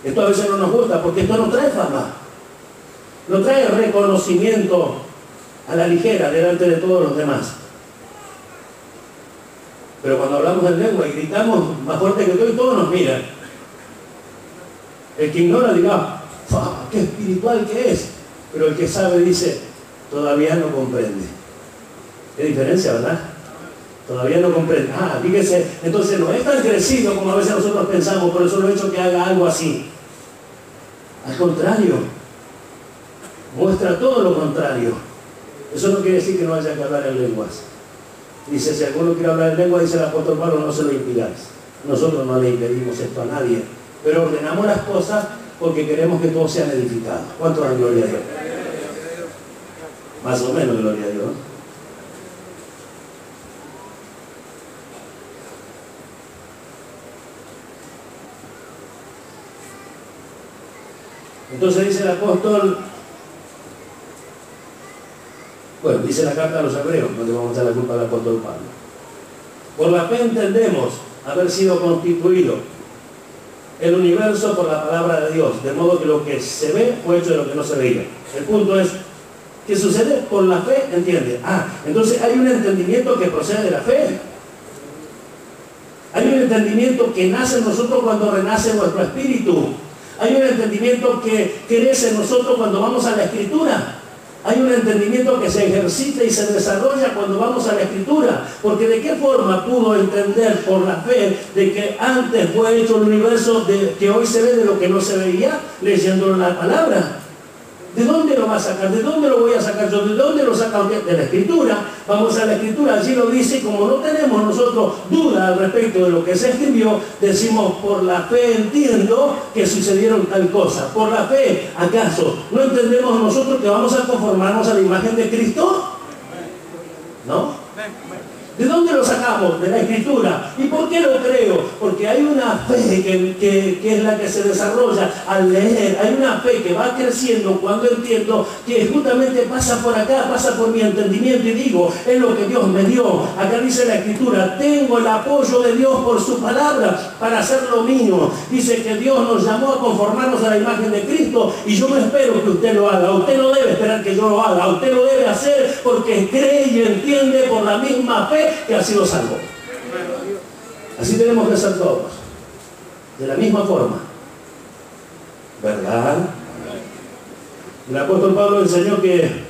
Esto a veces no nos gusta porque esto no trae fama, no trae reconocimiento a la ligera delante de todos los demás. Pero cuando hablamos en lengua y gritamos más fuerte que todos nos miran. El que ignora dirá: ¡qué espiritual que es! Pero el que sabe dice: todavía no comprende. ¿Qué diferencia, verdad? Todavía no comprende. Fíjese, entonces no es tan crecido como a veces nosotros pensamos, por eso lo he hecho que haga algo así. Al contrario, muestra todo lo contrario. Eso no quiere decir que no haya que hablar en lenguas. Dice, si alguno quiere hablar en lengua, dice el apóstol Pablo, no se lo impidáis. Nosotros no le impedimos esto a nadie, pero ordenamos las cosas porque queremos que todos sean edificados. ¿Cuánto dan gloria a Dios? Más o menos gloria a Dios. Entonces dice el apóstol, bueno, dice la carta a los hebreos, no le vamos a echar la culpa al apóstol Pablo. Por la fe entendemos haber sido constituido el universo por la palabra de Dios, de modo que lo que se ve fue hecho de lo que no se veía. El punto es, ¿qué sucede? Por la fe, ¿entiende? Entonces hay un entendimiento que procede de la fe. Hay un entendimiento que nace en nosotros cuando renace nuestro espíritu. Hay un entendimiento que crece en nosotros cuando vamos a la Escritura. Hay un entendimiento que se ejercita y se desarrolla cuando vamos a la Escritura. Porque ¿de qué forma pudo entender por la fe de que antes fue hecho el universo que hoy se ve de lo que no se veía? Leyendo la palabra. ¿De dónde lo va a sacar? ¿De dónde lo voy a sacar yo? ¿De dónde lo saca usted? De la Escritura. Vamos a la Escritura, allí lo dice, y como no tenemos nosotros duda al respecto de lo que se escribió, decimos, por la fe entiendo que sucedieron tal cosa. Por la fe, ¿acaso no entendemos nosotros que vamos a conformarnos a la imagen de Cristo? ¿No? ¿De dónde lo sacamos? De la Escritura. ¿Y por qué lo creo? Porque hay una fe que es la que se desarrolla al leer. Hay una fe que va creciendo cuando entiendo que justamente pasa por acá, pasa por mi entendimiento y digo, es lo que Dios me dio. Acá dice la Escritura, tengo el apoyo de Dios por su palabra para hacer lo mío. Dice que Dios nos llamó a conformarnos a la imagen de Cristo y yo no espero que usted lo haga. Usted no debe esperar que yo lo haga. Usted lo debe hacer porque cree y entiende por la misma fe que ha sido salvo. Así tenemos que ser todos, de la misma forma, ¿verdad? El apóstol Pablo enseñó que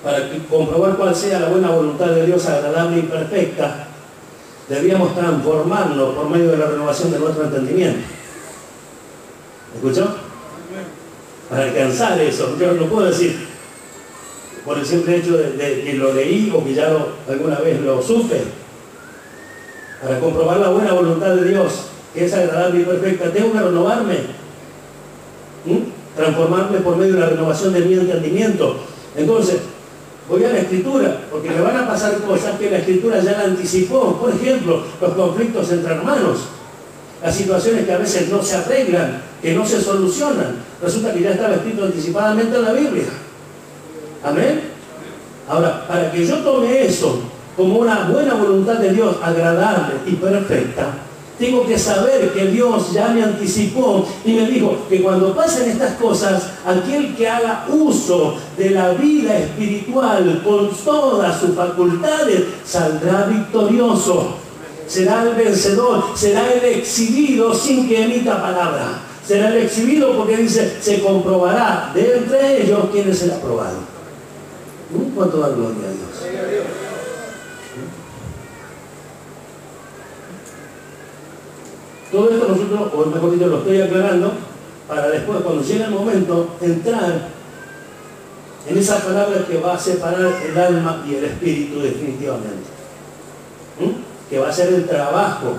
para comprobar cuál sea la buena voluntad de Dios agradable y perfecta, debíamos transformarnos por medio de la renovación de nuestro entendimiento. ¿Escuchó? para alcanzar eso. Yo no puedo decir por el simple hecho de que lo leí o que ya alguna vez lo supe. Para comprobar la buena voluntad de Dios, que es agradable y perfecta, tengo que renovarme, transformarme por medio de la renovación de mi entendimiento. Entonces, voy a la Escritura, porque me van a pasar cosas que la Escritura ya la anticipó. Por ejemplo, los conflictos entre hermanos, las situaciones que a veces no se arreglan, que no se solucionan. Resulta que ya estaba escrito anticipadamente en la Biblia. Amén. Ahora, para que yo tome eso como una buena voluntad de Dios, agradable y perfecta, tengo que saber que Dios ya me anticipó y me dijo que cuando pasen estas cosas, aquel que haga uso de la vida espiritual con todas sus facultades, saldrá victorioso, será el vencedor, será el exhibido sin que emita palabra. Será el exhibido porque dice, se comprobará de entre ellos quién es el aprobado. ¿Cuánto da gloria a Dios? Todo esto nosotros, o mejor dicho, lo estoy aclarando para después, cuando llegue el momento, entrar en esa palabra que va a separar el alma y el espíritu definitivamente. Que va a ser el trabajo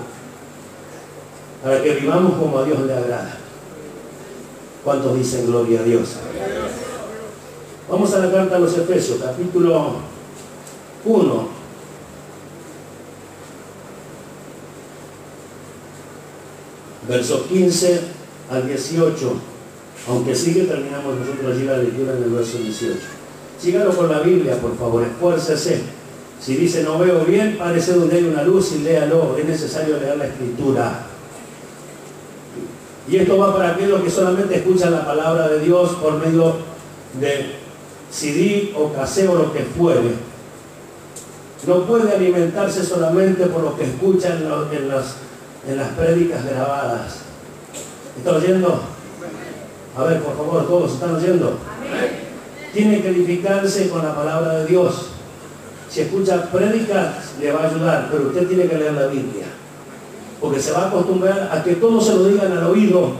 para que vivamos como a Dios le agrada. ¿Cuántos dicen gloria a Dios? Vamos a la carta a los Efesios, capítulo 1. Versos 15 al 18. Aunque sigue, terminamos nosotros allí la lectura en el verso 18. Sígalo con la Biblia, por favor, esfuércese. Si dice no veo bien, parece donde hay una luz y léalo. Es necesario leer la Escritura. Y esto va para aquellos que solamente escuchan la palabra de Dios por medio de CD o caseo o lo que fuere. No puede alimentarse solamente por lo que escuchan en las prédicas grabadas. ¿Están oyendo? A ver, por favor, todos están oyendo. Tiene que edificarse con la palabra de Dios. Si escucha prédicas, le va a ayudar, pero usted tiene que leer la Biblia. Porque se va a acostumbrar a que todos se lo digan al oído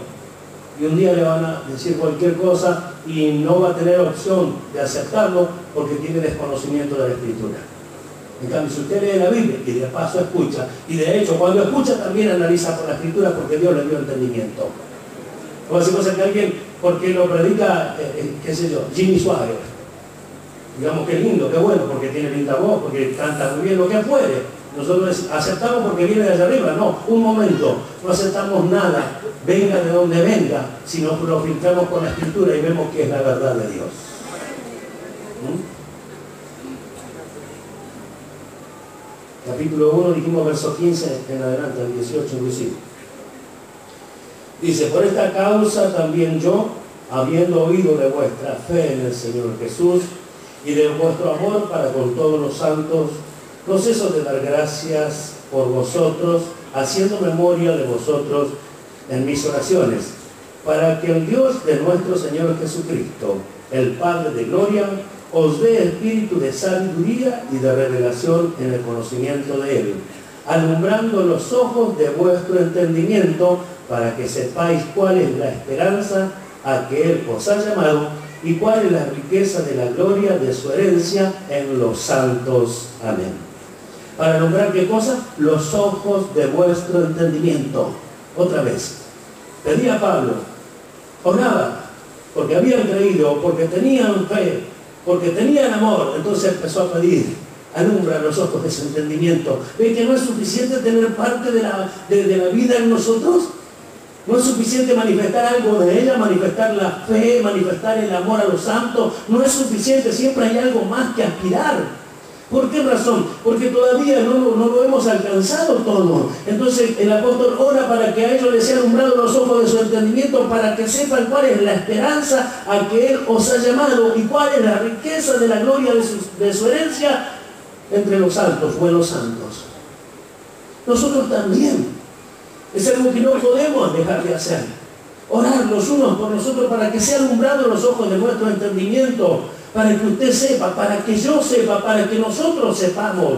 y un día le van a decir cualquier cosa y no va a tener opción de aceptarlo porque tiene desconocimiento de la Escritura. En cambio, si usted lee la Biblia y de paso escucha, y de hecho cuando escucha también analiza por la Escritura porque Dios le dio entendimiento. O así cosa que alguien, porque lo predica, qué sé yo, Jimmy Swaggart. Digamos que lindo, qué bueno, porque tiene linda voz, porque canta muy bien, lo que puede. Nosotros aceptamos porque viene de allá arriba. No, un momento, no aceptamos nada, venga de donde venga, sino lo filtramos con la Escritura y vemos que es la verdad de Dios. Capítulo 1, dijimos verso 15 en adelante, el 18 inclusive. Dice, por esta causa también yo, habiendo oído de vuestra fe en el Señor Jesús y de vuestro amor para con todos los santos, no ceso de dar gracias por vosotros, haciendo memoria de vosotros en mis oraciones, para que el Dios de nuestro Señor Jesucristo, el Padre de gloria, os dé espíritu de sabiduría y de revelación en el conocimiento de Él, alumbrando los ojos de vuestro entendimiento, para que sepáis cuál es la esperanza a que Él os ha llamado y cuál es la riqueza de la gloria de su herencia en los santos. Amén. Para alumbrar, ¿qué cosa? Los ojos de vuestro entendimiento. Otra vez, pedía a Pablo, oraba, porque habían creído, porque tenían fe, porque tenían amor. Entonces empezó a pedir, alumbra los ojos de su entendimiento. ¿Ve que no es suficiente tener parte de la vida en nosotros? No es suficiente manifestar algo de ella, manifestar la fe, manifestar el amor a los santos. No es suficiente, siempre hay algo más que aspirar. ¿Por qué razón? Porque todavía no lo hemos alcanzado todo. Entonces el apóstol ora para que a ellos les sea alumbrado los ojos de su entendimiento, para que sepan cuál es la esperanza a que Él os ha llamado y cuál es la riqueza de la gloria de su herencia entre los santos o en los santos. Nosotros también. Es algo que no podemos dejar de hacer. Orar los unos por nosotros para que sea alumbrado los ojos de nuestro entendimiento, para que usted sepa, para que yo sepa, para que nosotros sepamos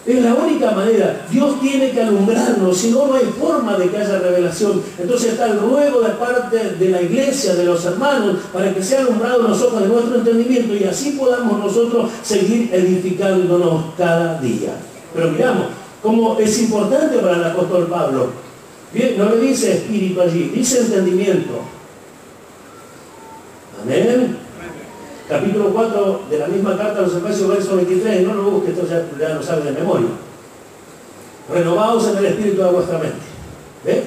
Es la única manera. Dios tiene que alumbrarnos, si no, no hay forma de que haya revelación. Entonces está el ruego de parte de la iglesia, de los hermanos, para que sea alumbrado los ojos de nuestro entendimiento y así podamos nosotros seguir edificándonos cada día. Pero miramos cómo es importante para el apóstol Pablo. Bien, no le dice espíritu allí, dice entendimiento. Amén. Capítulo 4 de la misma carta a los Efesios, verso 23, no lo busques, esto ya lo sabe de memoria. Renovaos en el espíritu de vuestra mente. ¿Ves?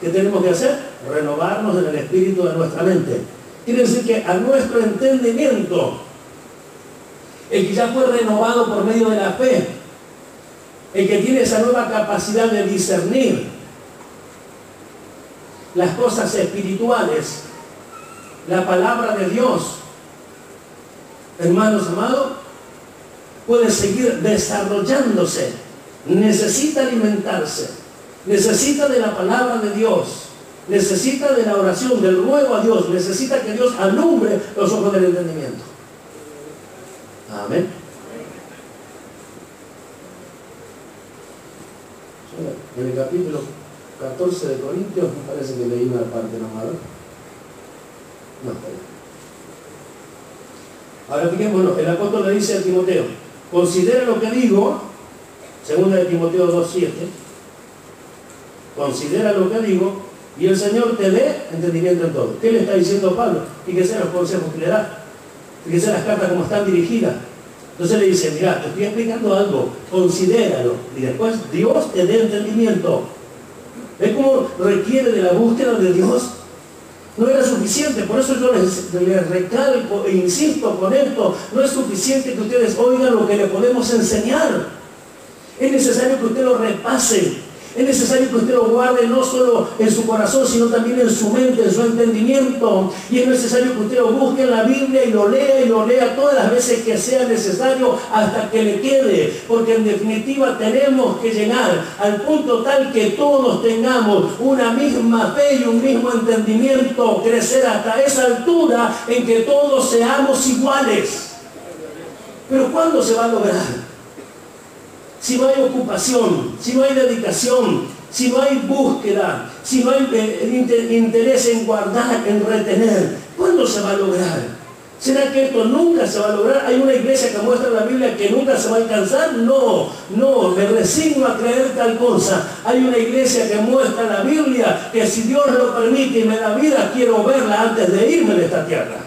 ¿Qué tenemos que hacer? Renovarnos en el espíritu de nuestra mente. Quiere decir que a nuestro entendimiento, el que ya fue renovado por medio de la fe, el que tiene esa nueva capacidad de discernir las cosas espirituales, la palabra de Dios, hermanos amados, puede seguir desarrollándose, necesita alimentarse, necesita de la palabra de Dios, necesita de la oración, del ruego a Dios, necesita que Dios alumbre los ojos del entendimiento. Amén. En el capítulo 14 de Corintios, me parece que leí una parte nomás. No, está bien. Ahora fijémonos, el apóstol le dice a Timoteo, considera lo que digo, segunda de Timoteo 2:7, considera lo que digo, y el Señor te dé entendimiento en todo. ¿Qué le está diciendo Pablo? Fíjese los consejos que le da, fíjese las cartas como están dirigidas. Entonces le dice, mira, te estoy explicando algo, considéralo, y después Dios te dé entendimiento. ¿Ves cómo requiere de la búsqueda de Dios? No era suficiente, por eso yo les recalco e insisto con esto, no es suficiente que ustedes oigan lo que le podemos enseñar. Es necesario que usted lo repase, es necesario que usted lo guarde no solo en su corazón, sino también en su mente, en su entendimiento. Y es necesario que usted lo busque en la Biblia y lo lea todas las veces que sea necesario hasta que le quede. Porque en definitiva tenemos que llegar al punto tal que todos tengamos una misma fe y un mismo entendimiento, crecer hasta esa altura en que todos seamos iguales. Pero ¿cuándo se va a lograr? Si no hay ocupación, si no hay dedicación, si no hay búsqueda, si no hay interés en guardar, en retener, ¿cuándo se va a lograr? ¿Será que esto nunca se va a lograr? ¿Hay una iglesia que muestra en la Biblia que nunca se va a alcanzar? No, me resigno a creer tal cosa. Hay una iglesia que muestra en la Biblia que si Dios lo permite y me da vida, quiero verla antes de irme de esta tierra.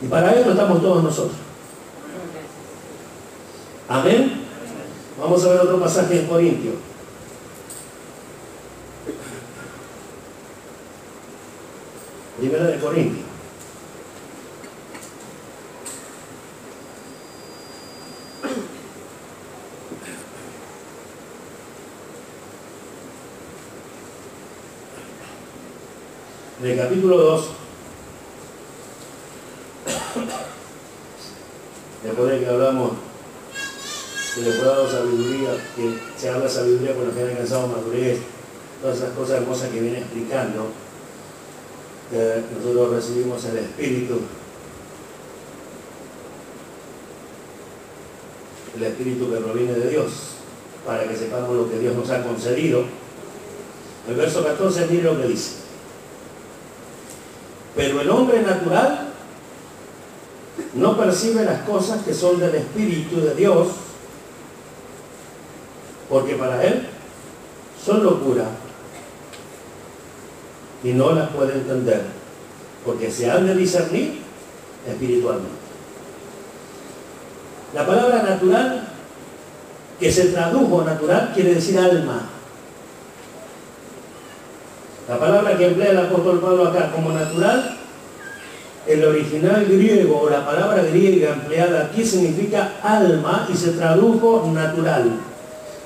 Y para esto estamos todos nosotros. Amén. Vamos a ver otro pasaje en Corintios. Primera de Corintios. En el capítulo 2. Después de que hablamos que le fue dado sabiduría, que se habla sabiduría con los que han alcanzado madurez, todas esas cosas hermosas que viene explicando, que nosotros recibimos el Espíritu que proviene de Dios, para que sepamos lo que Dios nos ha concedido. El verso 14, mire lo que dice. Pero el hombre natural no percibe las cosas que son del Espíritu de Dios, porque para él son locura y no las puede entender, porque se han de discernir espiritualmente. La palabra natural, que se tradujo natural, quiere decir alma. La palabra que emplea el apóstol Pablo acá como natural, el original griego o la palabra griega empleada aquí significa alma y se tradujo natural.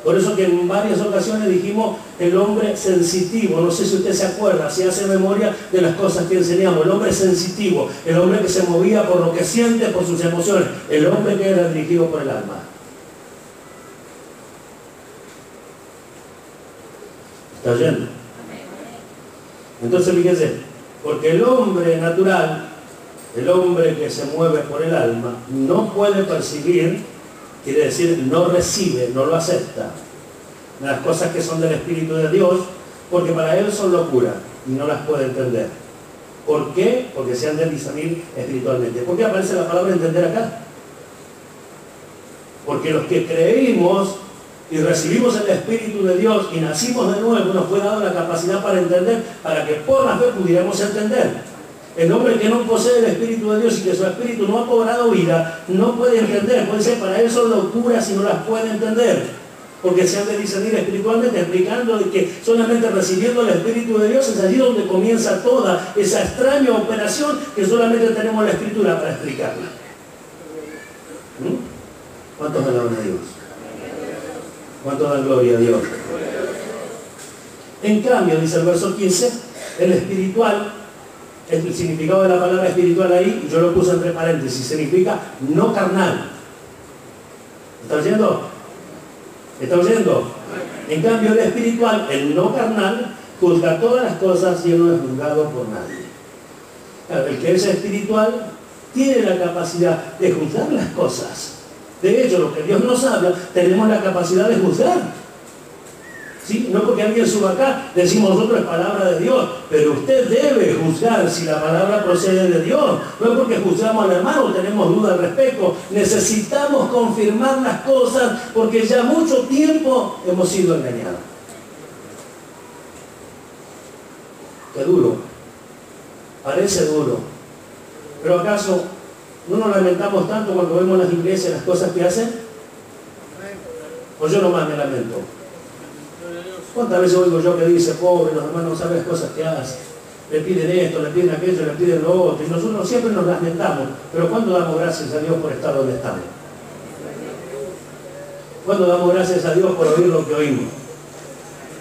Por eso que en varias ocasiones dijimos el hombre sensitivo. No sé si usted se acuerda, si hace memoria de las cosas que enseñamos. El hombre sensitivo, el hombre que se movía por lo que siente, por sus emociones. El hombre que era dirigido por el alma. ¿Está oyendo? Entonces fíjense, porque el hombre natural, el hombre que se mueve por el alma, no puede percibir quiere decir no recibe, no lo acepta. Las cosas que son del Espíritu de Dios, porque para él son locura y no las puede entender. ¿Por qué? Porque se han de discernir espiritualmente. ¿Por qué aparece la palabra entender acá? Porque los que creímos y recibimos el Espíritu de Dios y nacimos de nuevo, nos fue dado la capacidad para entender, para que por la fe pudiéramos entender. El hombre que no posee el Espíritu de Dios y que su Espíritu no ha cobrado vida, no puede entender. Puede ser para él son locuras y no las puede entender. Porque se han de discernir espiritualmente, explicando que solamente recibiendo el Espíritu de Dios es allí donde comienza toda esa extraña operación que solamente tenemos la Escritura para explicarla. ¿Cuántos alaban a Dios? ¿Cuántos dan gloria a Dios? En cambio, dice el verso 15, el espiritual, el significado de la palabra espiritual ahí, yo lo puse entre paréntesis, significa no carnal. ¿Está oyendo? ¿Está oyendo? En cambio, el espiritual, el no carnal, juzga todas las cosas y no es juzgado por nadie. Claro, el que es espiritual tiene la capacidad de juzgar las cosas. De hecho, lo que Dios nos habla, tenemos la capacidad de juzgar. ¿Sí? No porque alguien suba acá, decimos nosotros es palabra de Dios, pero usted debe juzgar si la palabra procede de Dios. No es porque juzgamos al hermano, tenemos duda al respecto. Necesitamos confirmar las cosas porque ya mucho tiempo hemos sido engañados. Qué duro. Parece duro. Pero ¿acaso no nos lamentamos tanto cuando vemos las iglesias las cosas que hacen? O yo nomás me lamento. ¿Cuántas veces oigo yo que dice, pobre, los hermanos no saben las cosas que hacen? Le piden esto, le piden aquello, le piden lo otro. Y nosotros siempre nos lamentamos. Pero ¿cuándo damos gracias a Dios por estar donde estamos? ¿Cuándo damos gracias a Dios por oír lo que oímos?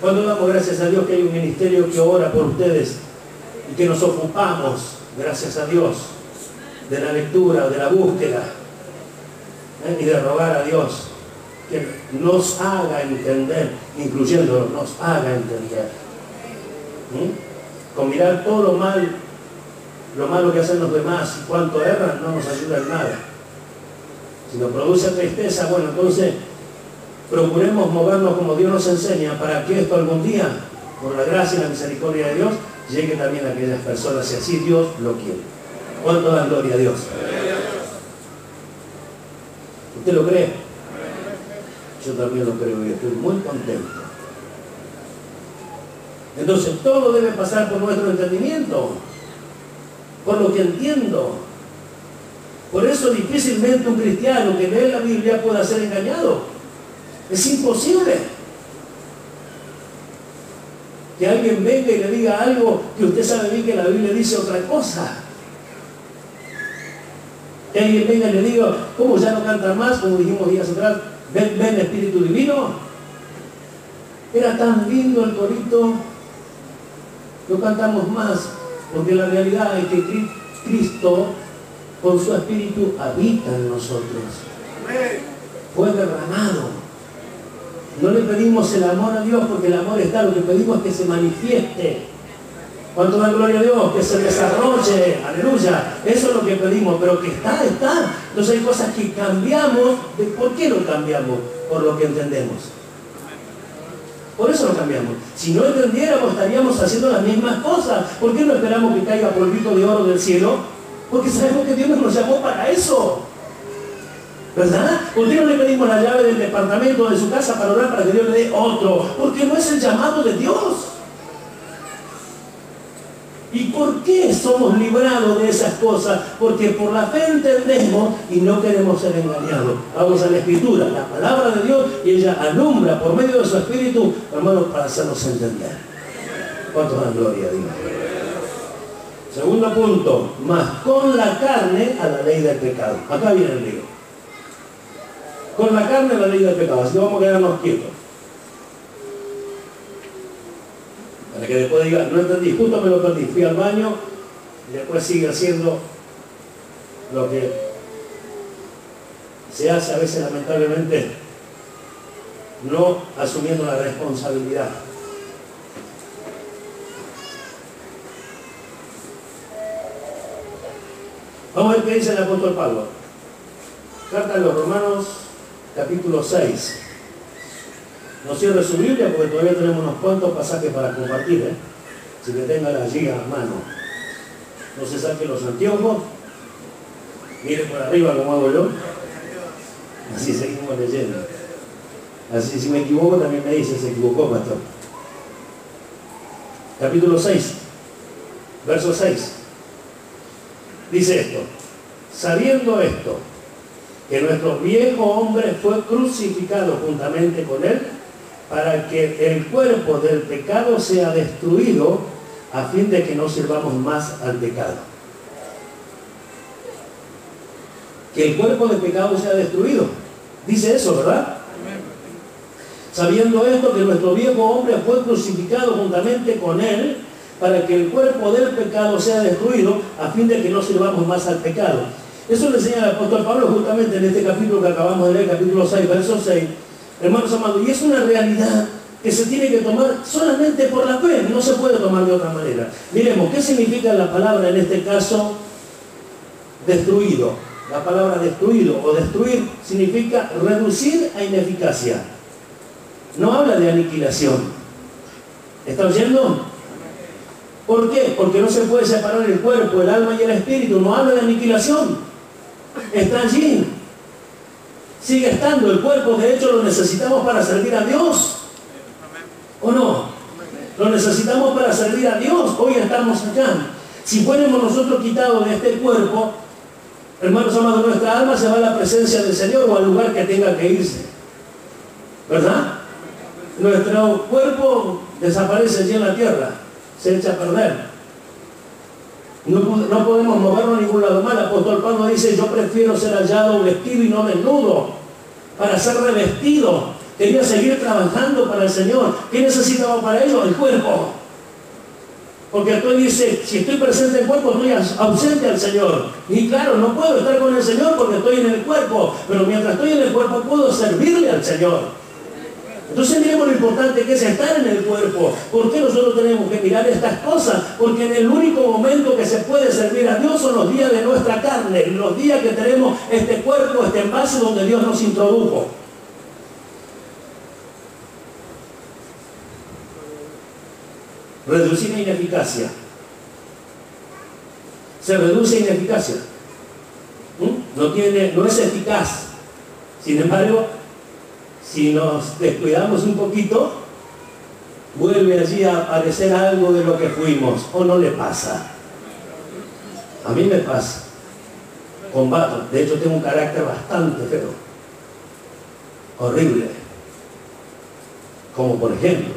¿Cuándo damos gracias a Dios que hay un ministerio que ora por ustedes y que nos ocupamos, gracias a Dios, de la lectura, de la búsqueda y de rogar a Dios que nos haga entender, incluyéndonos, nos haga entender? Con mirar todo lo malo que hacen los demás y cuánto erran, no nos ayuda en nada. Si nos produce tristeza, bueno, entonces procuremos movernos como Dios nos enseña para que esto algún día, por la gracia y la misericordia de Dios, llegue también a aquellas personas, si así Dios lo quiere. ¿Cuánto da gloria a Dios? ¿Usted lo cree? Yo también lo creo y estoy muy contento. Entonces todo debe pasar por nuestro entendimiento, por lo que entiendo. Por eso difícilmente un cristiano que lee la Biblia pueda ser engañado. Es imposible que alguien venga y le diga algo que usted sabe bien que la Biblia dice otra cosa. Que alguien venga y le diga, ¿cómo ya no cantan más? Como dijimos días atrás, ven Espíritu Divino. Era tan lindo el corito, no cantamos más, porque la realidad es que Cristo con su Espíritu habita en nosotros. Fue derramado. No le pedimos el amor a Dios porque el amor está, lo que pedimos es que se manifieste. ¿Cuánto da gloria a Dios? Que se desarrolle, aleluya. Eso es lo que pedimos, pero que está. Entonces hay cosas que cambiamos. ¿Por qué lo cambiamos? Por lo que entendemos. Por eso lo cambiamos. Si no entendiéramos, estaríamos haciendo las mismas cosas. ¿Por qué no esperamos que caiga polvito de oro del cielo? Porque sabemos que Dios nos llamó para eso. ¿Verdad? ¿Por qué no le pedimos la llave del departamento de su casa para orar para que Dios le dé otro? Porque no es el llamado de Dios. ¿Y por qué somos librados de esas cosas? Porque por la fe entendemos y no queremos ser engañados. Vamos a la Escritura, la palabra de Dios, y ella alumbra por medio de su Espíritu, hermanos, para hacernos entender. ¿Cuántos dan gloria a Dios? Segundo punto, más con la carne a la ley del pecado. Acá viene el lío. Con la carne a la ley del pecado. Así que vamos a quedarnos quietos. Para que después diga, no entendí, justo me lo perdí, fui al baño y después sigue haciendo lo que se hace a veces lamentablemente, no asumiendo la responsabilidad. Vamos a ver qué dice el apóstol Pablo. Carta a los Romanos, capítulo 6. No cierre su Biblia porque todavía tenemos unos cuantos pasajes para compartir, Así que téngala allí a mano. No se saquen los anteojos. Mire por arriba como hago yo. Así seguimos leyendo. Así si me equivoco también me dice, se equivocó, pastor. Capítulo 6, verso 6. Dice esto: sabiendo esto, que nuestro viejo hombre fue crucificado juntamente con él, para que el cuerpo del pecado sea destruido, a fin de que no sirvamos más al pecado. Que el cuerpo del pecado sea destruido. Dice eso, ¿verdad? Sabiendo esto, que nuestro viejo hombre fue crucificado juntamente con él, para que el cuerpo del pecado sea destruido, a fin de que no sirvamos más al pecado. Eso le enseña el apóstol Pablo justamente en este capítulo que acabamos de leer, capítulo 6, verso 6. Hermanos amados, y es una realidad que se tiene que tomar solamente por la fe, no se puede tomar de otra manera. Miremos, ¿qué significa la palabra en este caso destruido? La palabra destruido o destruir significa reducir a ineficacia. No habla de aniquilación. ¿Está oyendo? ¿Por qué? Porque no se puede separar el cuerpo, el alma y el espíritu. No habla de aniquilación. Está allí. Sigue estando. El cuerpo, de hecho, lo necesitamos para servir a Dios. ¿O no? Lo necesitamos para servir a Dios. Hoy estamos acá. Si fuéramos nosotros quitados de este cuerpo, hermanos amados, nuestra alma se va a la presencia del Señor o al lugar que tenga que irse. ¿Verdad? Nuestro cuerpo desaparece allí en la tierra, se echa a perder. No podemos movernos a ningún lado más. El apóstol Pablo dice: yo prefiero ser hallado vestido y no desnudo, para ser revestido. Quería seguir trabajando para el Señor. ¿Qué necesitaba para ello? El cuerpo. Porque después dice: si estoy presente en el cuerpo, estoy ausente al Señor. Y claro, no puedo estar con el Señor porque estoy en el cuerpo, pero mientras estoy en el cuerpo puedo servirle al Señor. Entonces miremos lo importante que es estar en el cuerpo. ¿Por qué nosotros tenemos que mirar estas cosas? Porque en el único momento que se puede servir a Dios son los días de nuestra carne, los días que tenemos este cuerpo, este envase donde Dios nos introdujo. Reducir la ineficacia. Se reduce ineficacia. No es eficaz. Sin embargo, si nos descuidamos un poquito, vuelve allí a aparecer algo de lo que fuimos. ¿O no le pasa? A mí me pasa. Combato. De hecho, tengo un carácter bastante feo. Horrible. Como por ejemplo,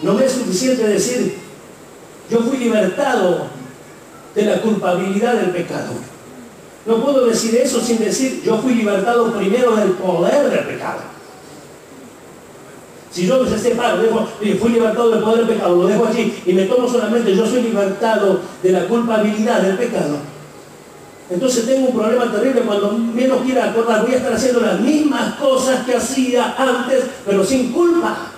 no me es suficiente decir: yo fui libertado de la culpabilidad del pecado. No puedo decir eso sin decir: yo fui libertado primero del poder del pecado. Si yo me separo, fui libertado del poder del pecado, lo dejo allí y me tomo solamente: yo soy libertado de la culpabilidad del pecado, entonces tengo un problema terrible. Cuando menos quiera acordar, voy a estar haciendo las mismas cosas que hacía antes, pero sin culpa.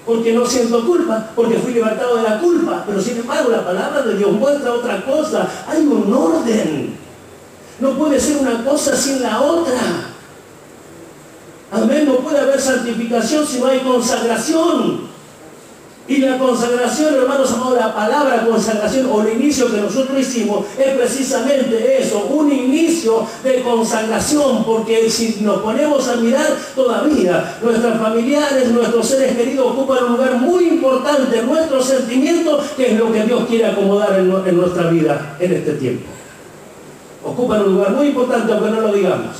Porque no siento culpa, porque fui libertado de la culpa. Pero sin embargo, la palabra de Dios muestra otra cosa. Hay un orden. No puede ser una cosa sin la otra. Amén. No puede haber santificación si no hay consagración. Y la consagración, hermanos amados, la palabra consagración o el inicio que nosotros hicimos es precisamente eso, un inicio de consagración, porque si nos ponemos a mirar todavía, nuestros familiares, nuestros seres queridos ocupan un lugar muy importante en nuestros sentimientos, que es lo que Dios quiere acomodar en nuestra vida en este tiempo. Ocupan un lugar muy importante, aunque no lo digamos.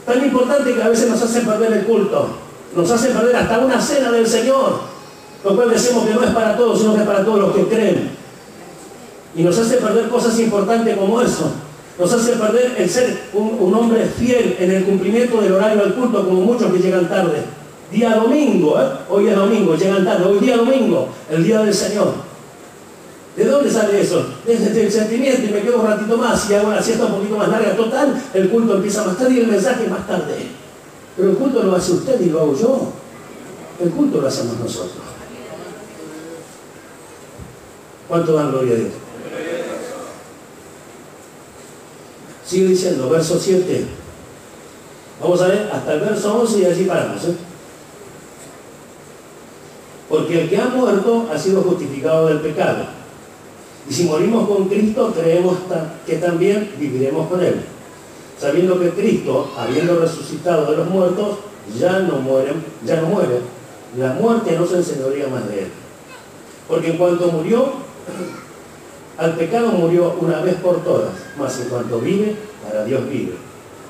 Tan importante que a veces nos hacen perder el culto, nos hacen perder hasta una cena del Señor. Lo cual decimos que no es para todos, sino que es para todos los que creen. Y nos hace perder cosas importantes como eso. Nos hace perder el ser un hombre fiel en el cumplimiento del horario del culto, como muchos que llegan tarde. Día domingo, hoy es domingo, llegan tarde. Hoy día domingo, el día del Señor. ¿De dónde sale eso? Desde el sentimiento, y me quedo un ratito más y hago una siesta un poquito más larga. Total, el culto empieza más tarde y el mensaje más tarde. Pero el culto lo hace usted y lo hago yo. El culto lo hacemos nosotros. ¿Cuánto dan gloria a Dios? Sigue diciendo, verso 7. Vamos a ver hasta el verso 11 y allí paramos. Porque el que ha muerto ha sido justificado del pecado. Y si morimos con Cristo, creemos que también viviremos con Él. Sabiendo que Cristo, habiendo resucitado de los muertos, ya no muere. La muerte no se enseñorea más de Él. Porque en cuanto murió, al pecado murió una vez por todas, mas en cuanto vive, para Dios vive.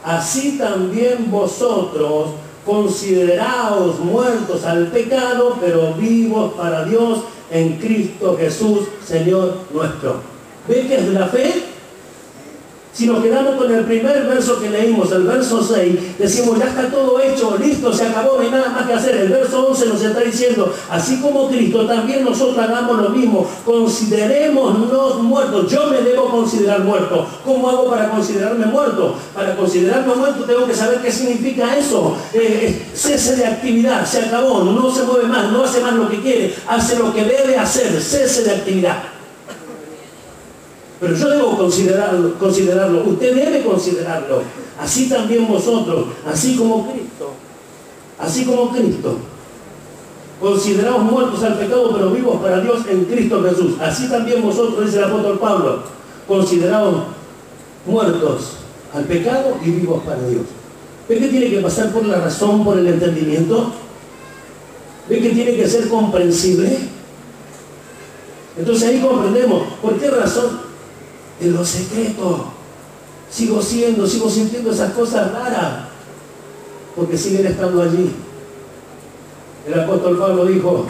Así también vosotros consideraos muertos al pecado, pero vivos para Dios en Cristo Jesús, Señor nuestro. ¿Ven que es de la fe? Si nos quedamos con el primer verso que leímos, el verso 6, decimos, ya está todo hecho, listo, se acabó, no hay nada más que hacer. El verso 11 nos está diciendo, así como Cristo, también nosotros hagamos lo mismo, considerémonos muertos. Yo me debo considerar muerto. ¿Cómo hago para considerarme muerto? Para considerarme muerto tengo que saber qué significa eso. Cese de actividad, se acabó, no se mueve más, no hace más lo que quiere, hace lo que debe hacer, cese de actividad. Pero yo debo considerarlo, usted debe considerarlo, así también vosotros, así como Cristo, consideraos muertos al pecado, pero vivos para Dios en Cristo Jesús. Así también vosotros, dice el apóstol Pablo, consideraos muertos al pecado y vivos para Dios. ¿Ve que tiene que pasar por la razón, por el entendimiento? ¿Ve que tiene que ser comprensible? Entonces ahí comprendemos, ¿por qué razón? En lo secreto sigo sintiendo esas cosas raras, porque siguen estando allí. El apóstol Pablo dijo,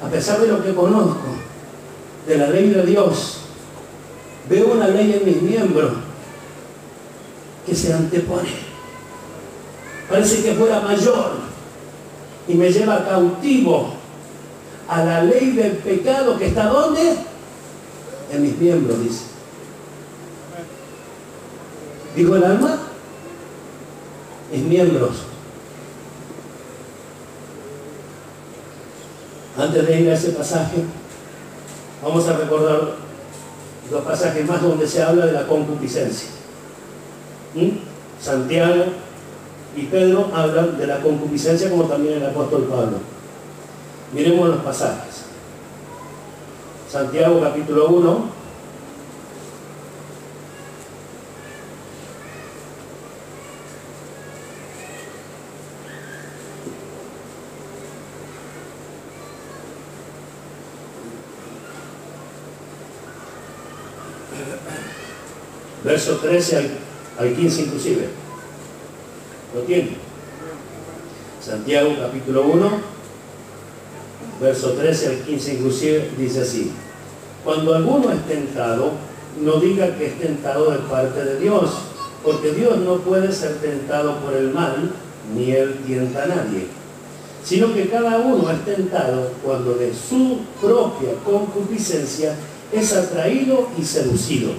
a pesar de lo que conozco de la ley de Dios, veo una ley en mis miembros que se antepone, parece que fuera mayor y me lleva cautivo a la ley del pecado que está ¿dónde? En mis miembros, dice. ¿Dijo el alma? Mis miembros. Antes de ir a ese pasaje, vamos a recordar dos pasajes más donde se habla de la concupiscencia. Santiago y Pedro hablan de la concupiscencia, como también el apóstol Pablo. Miremos los pasajes. Santiago capítulo 1, verso 13 al 15 inclusive. ¿Lo tiene? Santiago capítulo 1, verso 13 al 15 inclusive, dice así: cuando alguno es tentado, no diga que es tentado de parte de Dios, porque Dios no puede ser tentado por el mal, ni Él tienta a nadie, sino que cada uno es tentado cuando de su propia concupiscencia es atraído y seducido.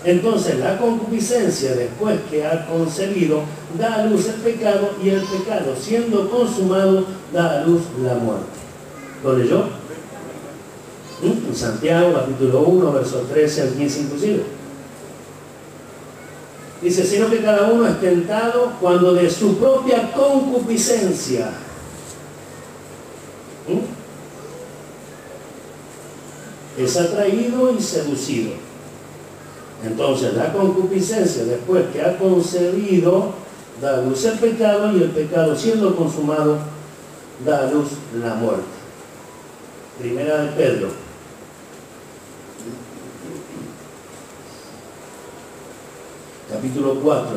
Entonces la concupiscencia, después que ha concebido, da a luz el pecado, y el pecado, siendo consumado, da a luz la muerte. ¿Lo leyó? En Santiago capítulo 1, versos 13 al 15 inclusive. Dice, sino que cada uno es tentado cuando de su propia concupiscencia es atraído y seducido. Entonces la concupiscencia, después que ha concebido, da a luz el pecado, y el pecado, siendo consumado, da a luz la muerte. Primera de Pedro capítulo 4,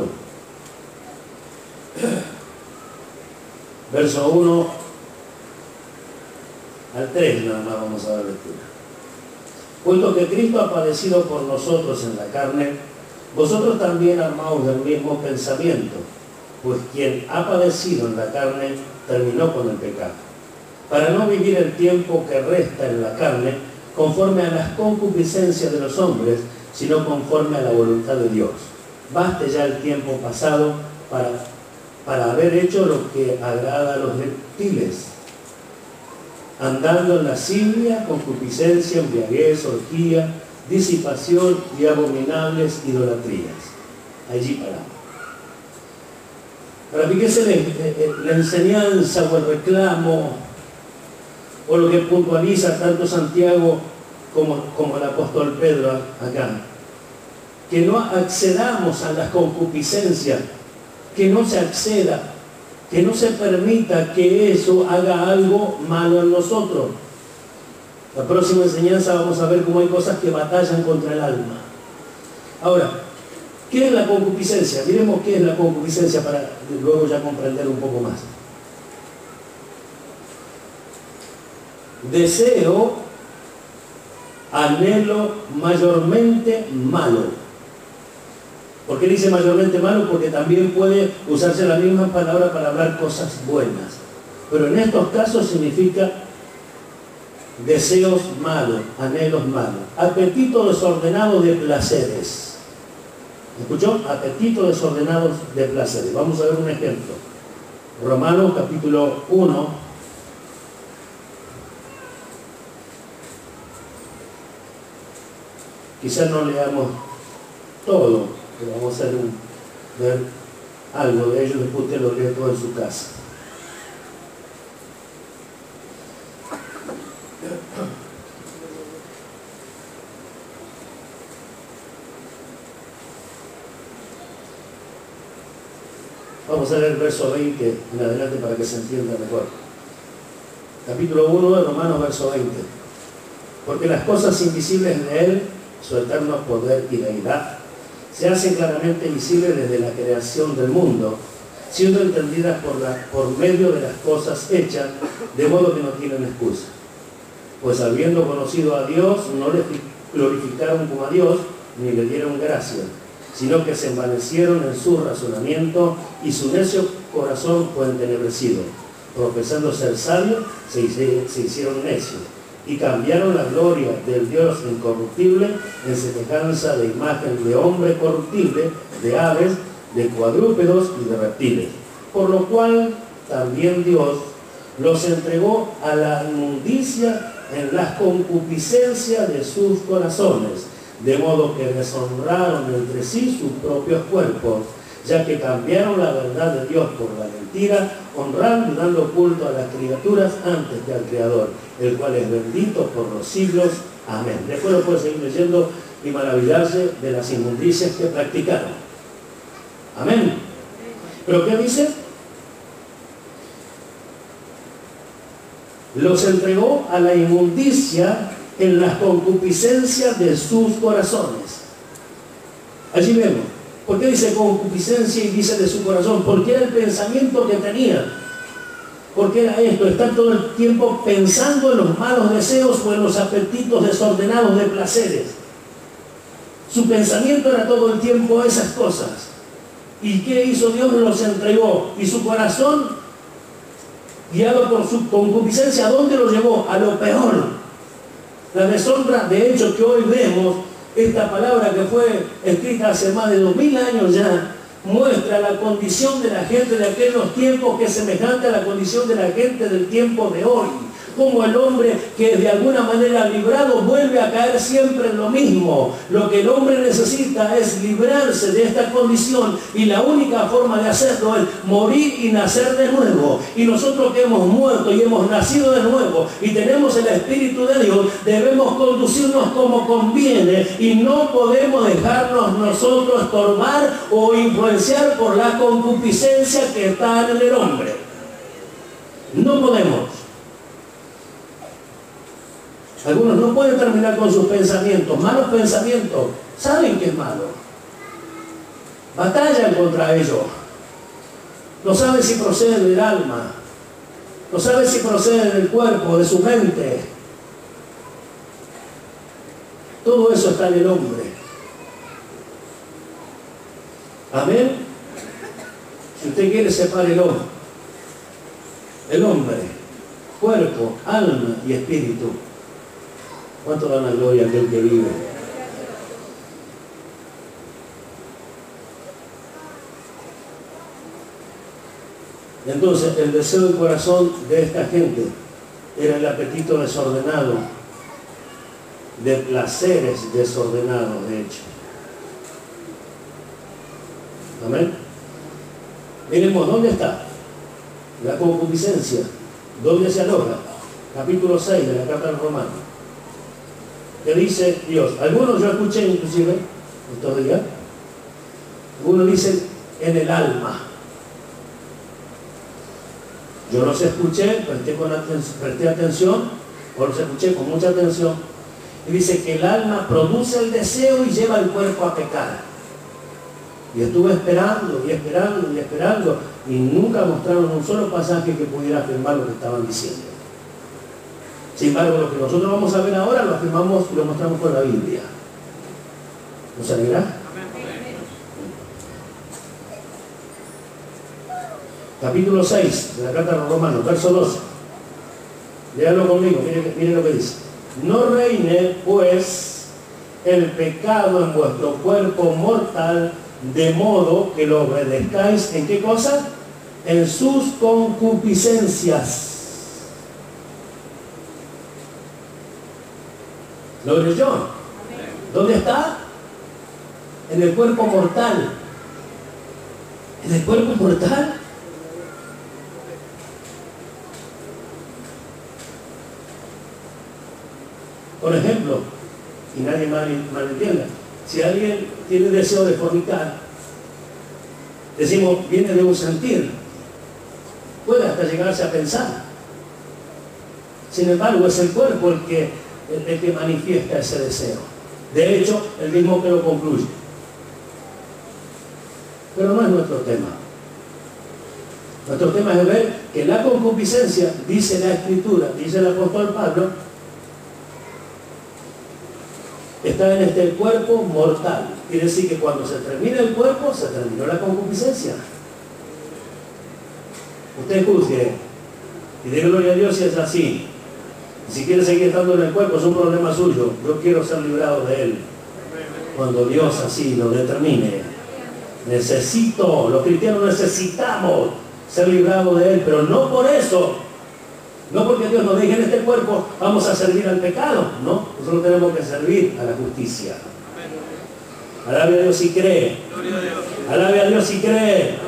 verso 1 al 3, nada más vamos a dar lectura. Puesto que Cristo ha padecido por nosotros en la carne, vosotros también armaos del mismo pensamiento, pues quien ha padecido en la carne terminó con el pecado, para no vivir el tiempo que resta en la carne conforme a las concupiscencias de los hombres, sino conforme a la voluntad de Dios. Baste ya el tiempo pasado para haber hecho lo que agrada a los gentiles, andando en lascivia, concupiscencia, embriaguez, orgía, disipación y abominables idolatrías. Allí paramos. Ahora, fíjese la enseñanza o el reclamo, o lo que puntualiza tanto Santiago como el apóstol Pedro acá. Que no accedamos a las concupiscencias, que no se acceda, que no se permita que eso haga algo malo en nosotros. La próxima enseñanza vamos a ver cómo hay cosas que batallan contra el alma. Ahora, ¿qué es la concupiscencia? Miremos qué es la concupiscencia para luego ya comprender un poco más. Deseo, anhelo mayormente malo. ¿Por qué dice mayormente malo? Porque también puede usarse la misma palabra para hablar cosas buenas. Pero en estos casos significa deseos malos, anhelos malos. Apetito desordenado de placeres. ¿Escuchó? Apetito desordenado de placeres. Vamos a ver un ejemplo. Romanos capítulo 1. Quizás no leamos todo, pero vamos a ver algo de ello, después usted lo lee todo en su casa. Vamos a leer el verso 20 en adelante para que se entienda mejor. Capítulo 1 de Romanos, verso 20. Porque las cosas invisibles de Él, su eterno poder y deidad, se hacen claramente visibles desde la creación del mundo, siendo entendidas por medio de las cosas hechas, de modo que no tienen excusa. Pues habiendo conocido a Dios, no le glorificaron como a Dios, ni le dieron gracia, sino que se envanecieron en su razonamiento, y su necio corazón fue entenebrecido. Profesando ser sabios, se hicieron necios, y cambiaron la gloria del Dios incorruptible en semejanza de imagen de hombre corruptible, de aves, de cuadrúpedos y de reptiles. Por lo cual también Dios los entregó a la inmundicia en las concupiscencias de sus corazones, de modo que deshonraron entre sí sus propios cuerpos, ya que cambiaron la verdad de Dios por la mentira, honrando y dando culto a las criaturas antes que al Creador, el cual es bendito por los siglos. Amén. Después lo puede seguir leyendo y maravillarse de las inmundicias que practicaron. Amén. ¿Pero qué dice? Los entregó a la inmundicia en las concupiscencias de sus corazones. Allí vemos. ¿Por qué dice concupiscencia y dice de su corazón? Porque era el pensamiento que tenía. Porque era esto, estar todo el tiempo pensando en los malos deseos o en los apetitos desordenados de placeres. Su pensamiento era todo el tiempo esas cosas. ¿Y qué hizo Dios? Los entregó. Y su corazón, guiado por su concupiscencia, ¿a dónde lo llevó? A lo peor. La deshonra, de hecho, que hoy vemos, esta palabra que fue escrita hace más de 2000 años ya, muestra la condición de la gente de aquellos tiempos que es semejante a la condición de la gente del tiempo de hoy. Como el hombre que de alguna manera librado vuelve a caer siempre en lo mismo. Lo que el hombre necesita es librarse de esta condición, y la única forma de hacerlo es morir y nacer de nuevo. Y nosotros que hemos muerto y hemos nacido de nuevo y tenemos el Espíritu de Dios, debemos conducirnos como conviene y no podemos dejarnos nosotros estorbar o influenciar por la concupiscencia que está en el hombre. No podemos. Algunos no pueden terminar con sus pensamientos, malos pensamientos. Saben que es malo. Batallan contra ello. No saben si proceden del alma. No saben si proceden del cuerpo, de su mente. Todo eso está en el hombre. Amén. Si usted quiere, sepárelo. El hombre, cuerpo, alma y espíritu. ¿Cuánto dan la gloria a aquel que vive? Entonces, el deseo del corazón de esta gente era el apetito desordenado de placeres desordenados, de hecho. Amén. Miremos, ¿dónde está la concupiscencia? ¿Dónde se aloja? Capítulo 6 de la carta a los Romanos. ¿Qué dice Dios? Algunos yo escuché inclusive estos días. Algunos dicen en el alma. Yo los escuché, presté atención, o los escuché con mucha atención. Y dice que el alma produce el deseo y lleva el cuerpo a pecar. Y estuve esperando y esperando y esperando, y nunca mostraron un solo pasaje que pudiera afirmar lo que estaban diciendo. Sin embargo, lo que nosotros vamos a ver ahora lo afirmamos y lo mostramos con la Biblia. ¿Nos alegra? Capítulo 6 de la carta a los Romanos, verso 12. Léalo conmigo, mire lo que dice. No reine, pues, el pecado en vuestro cuerpo mortal, de modo que lo obedezcáis, ¿en qué cosa? En sus concupiscencias. ¿Lo leyó? ¿Dónde está? En el cuerpo mortal. ¿En el cuerpo mortal? Por ejemplo, y nadie malentienda, si alguien tiene deseo de fornicar, decimos, viene de un sentir, puede hasta llegarse a pensar. Sin embargo, es el cuerpo el que manifiesta ese deseo. De hecho, el mismo que lo concluye. Pero no es nuestro tema. Nuestro tema es ver que la concupiscencia, dice la Escritura, dice el apóstol Pablo, está en este cuerpo mortal. Quiere decir que cuando se termina el cuerpo, se terminó la concupiscencia. Usted juzgue y dé gloria a Dios si es así. Y si quiere seguir estando en el cuerpo, es un problema suyo. Yo quiero ser librado de él. Cuando Dios así lo determine. Los cristianos necesitamos ser librados de él, pero no por eso. No porque Dios nos deje en este cuerpo, vamos a servir al pecado. No, nosotros tenemos que servir a la justicia. Alabe a Dios si cree. Alabe a Dios si cree.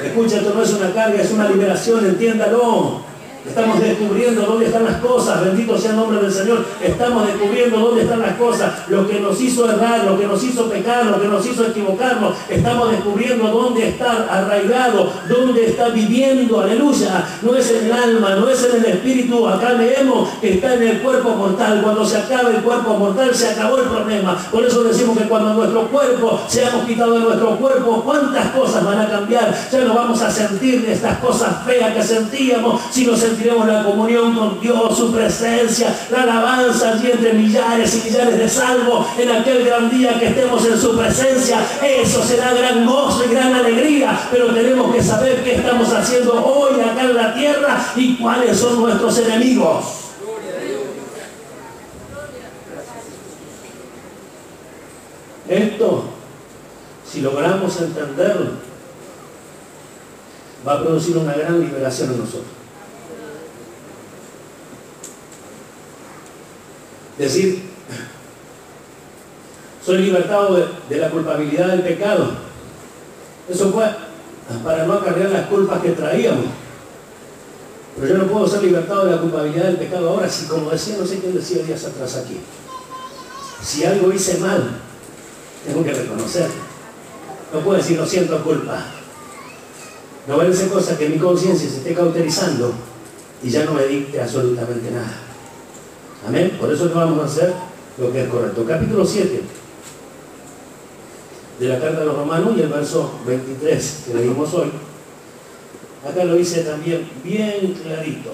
Escucha, esto no es una carga, es una liberación, entiéndalo. Estamos descubriendo dónde están las cosas, bendito sea el nombre del Señor. Estamos descubriendo dónde están las cosas, lo que nos hizo errar, lo que nos hizo pecar, lo que nos hizo equivocarnos. Estamos descubriendo dónde está arraigado, dónde está viviendo, aleluya. No es en el alma, no es en el espíritu. Acá leemos que está en el cuerpo mortal. Cuando se acabe el cuerpo mortal, se acabó el problema. Por eso decimos que cuando nuestro cuerpo seamos quitados de nuestro cuerpo, ¿cuántas cosas van a cambiar? Ya no vamos a sentir estas cosas feas que sentíamos, sino sentiremos la comunión con Dios, su presencia, la alabanza allí entre millares y millares de salvos en aquel gran día que estemos en su presencia. Eso será gran gozo y gran alegría, pero tenemos que saber qué estamos haciendo hoy acá en la tierra y cuáles son nuestros enemigos. Esto, si logramos entenderlo, va a producir una gran liberación en nosotros. Decir, soy libertado de la culpabilidad del pecado. Eso fue para no acarrear las culpas que traíamos. Pero yo no puedo ser libertado de la culpabilidad del pecado ahora, si, como decía, no sé quién decía días atrás aquí, si algo hice mal, tengo que reconocerlo. No puedo decir, no siento culpa. No vale esa cosa que mi conciencia se esté cauterizando y ya no me dicte absolutamente nada. Amén. Por eso que vamos a hacer lo que es correcto. Capítulo 7 de la carta a los Romanos y el verso 23 que leímos hoy. Acá lo dice también bien clarito.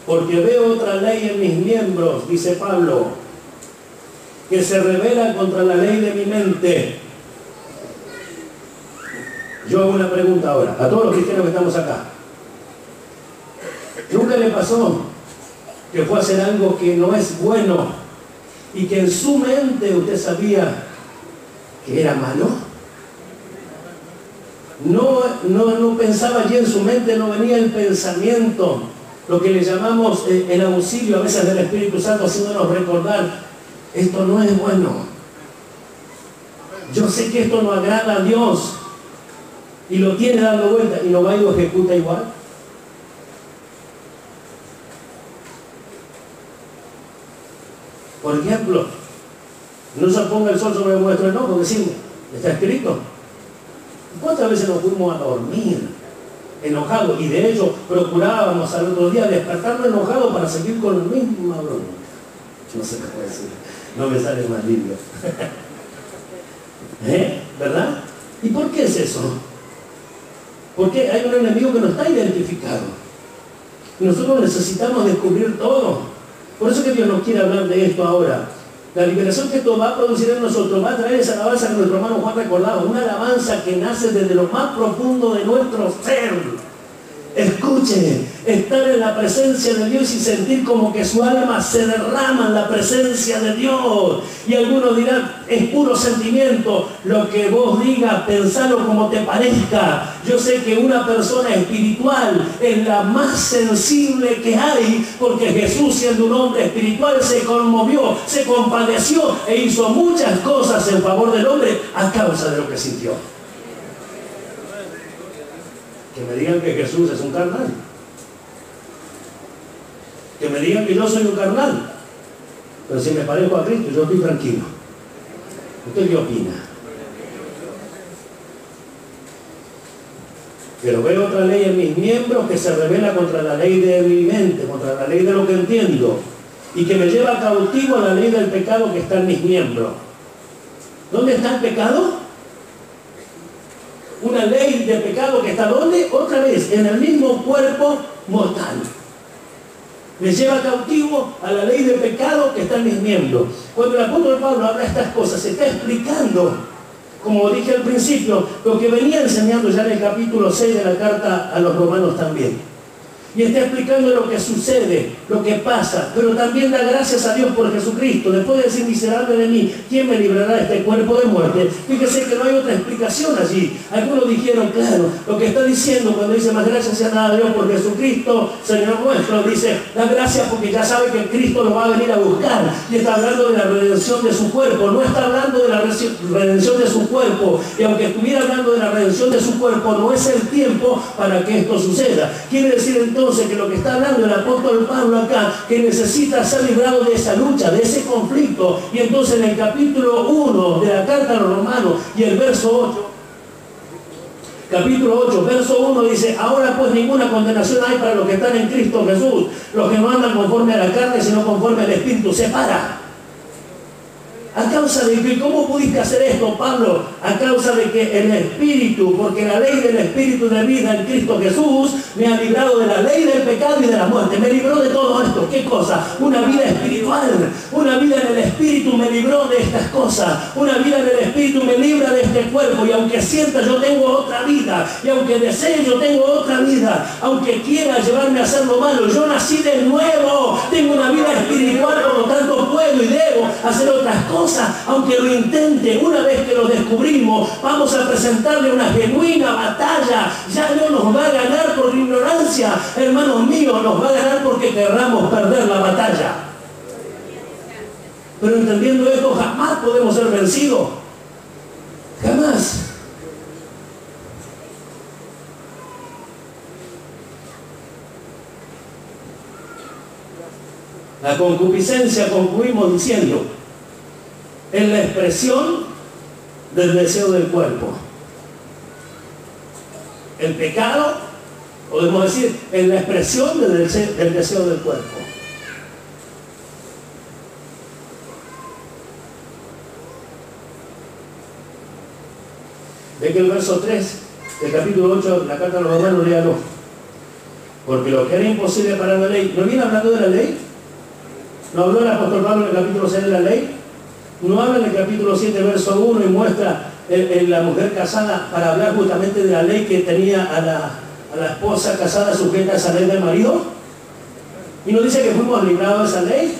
Porque veo otra ley en mis miembros, dice Pablo, que se rebela contra la ley de mi mente. Yo hago una pregunta ahora, a todos los cristianos que estamos acá. ¿Nunca le pasó que fue a hacer algo que no es bueno y que en su mente usted sabía que era malo? No pensaba allí en su mente, no venía el pensamiento lo que le llamamos el auxilio a veces del Espíritu Santo, haciéndonos recordar, esto no es bueno. Yo sé que esto no agrada a Dios, y lo tiene dando vuelta, y no va y lo ejecuta igual. Por ejemplo, no se ponga el sol sobre vuestro enojo, decimos, está escrito. ¿Cuántas veces nos fuimos a dormir enojados? Y de hecho procurábamos al otro día despertarnos enojados para seguir con el mismo broma. No sé qué puede decir, no me sale más lindo. ¿Verdad? ¿Y por qué es eso? Porque hay un enemigo que no está identificado. Y nosotros necesitamos descubrir todo. Por eso que Dios nos quiere hablar de esto ahora. La liberación que esto va a producir en nosotros va a traer esa alabanza que nuestro hermano Juan recordaba, una alabanza que nace desde lo más profundo de nuestro ser. Escuche, estar en la presencia de Dios y sentir como que su alma se derrama en la presencia de Dios. Y algunos dirán, es puro sentimiento. Lo que vos digas, pensalo como te parezca. Yo sé que una persona espiritual es la más sensible que hay, porque Jesús, siendo un hombre espiritual, se conmovió, se compadeció e hizo muchas cosas en favor del hombre a causa de lo que sintió. Que me digan que Jesús es un carnal. Que me digan que yo soy un carnal. Pero si me parezco a Cristo, yo estoy tranquilo. ¿Usted qué opina? Pero veo otra ley en mis miembros que se revela contra la ley de mi mente, contra la ley de lo que entiendo, y que me lleva cautivo a la ley del pecado que está en mis miembros. ¿Dónde está el pecado? Una ley de pecado que está ¿dónde? Otra vez, en el mismo cuerpo mortal. Me lleva cautivo a la ley de pecado que está en mis miembros. Cuando el apóstol Pablo habla de estas cosas, se está explicando, como dije al principio, lo que venía enseñando ya en el capítulo 6 de la carta a los romanos también. Y está explicando lo que sucede, lo que pasa, pero también da gracias a Dios por Jesucristo. Después de decir, miserable de mí, ¿quién me librará de este cuerpo de muerte? Fíjese que no hay otra explicación allí. Algunos dijeron, claro, lo que está diciendo cuando dice, más gracias sea nada a Dios por Jesucristo, Señor nuestro, dice, da gracias porque ya sabe que Cristo lo va a venir a buscar. Y está hablando de la redención de su cuerpo, no está hablando de la redención de su cuerpo. Y aunque estuviera hablando de la redención de su cuerpo, no es el tiempo para que esto suceda. Quiere decir entonces que lo que está hablando el apóstol Pablo acá, que necesita ser librado de esa lucha, de ese conflicto. Y entonces en el capítulo 1 de la carta a los romanos y el verso 8, capítulo 8, verso 1 dice, ahora pues ninguna condenación hay para los que están en Cristo Jesús, los que no andan conforme a la carne, sino conforme al Espíritu. Se para. ¿A causa de que cómo pudiste hacer esto, Pablo? A causa de que el Espíritu, porque la ley del Espíritu de vida en Cristo Jesús me ha librado de la ley del pecado y de la muerte. Me libró de todo esto. ¿Qué cosa? Una vida espiritual. Una vida en el Espíritu me libró de estas cosas. Una vida en el Espíritu me libra de este cuerpo. Y aunque sienta, yo tengo otra vida. Y aunque desee, yo tengo otra vida. Aunque quiera llevarme a hacer lo malo, yo nací de nuevo. Tengo una vida espiritual, por lo tanto puedo y debo hacer otras cosas. Aunque lo intente, una vez que lo descubrimos, vamos a presentarle una genuina batalla. Ya no nos va a ganar por ignorancia, hermanos míos, nos va a ganar porque querramos perder la batalla. Pero entendiendo esto, jamás podemos ser vencidos. Jamás. La concupiscencia, concluimos diciendo, es la expresión del deseo del cuerpo. El pecado, podemos decir, es la expresión del deseo del cuerpo. Ve que el verso 3 del capítulo 8 de la carta a los romanos, léalo. Porque lo que era imposible para la ley, ¿no viene hablando de la ley? ¿No habló el apóstol Pablo en el capítulo 6 de la ley? ¿No habla en el capítulo 7, verso 1 y muestra la mujer casada para hablar justamente de la ley que tenía a la esposa casada sujeta a esa ley del marido? ¿Y nos dice que fuimos librados de esa ley?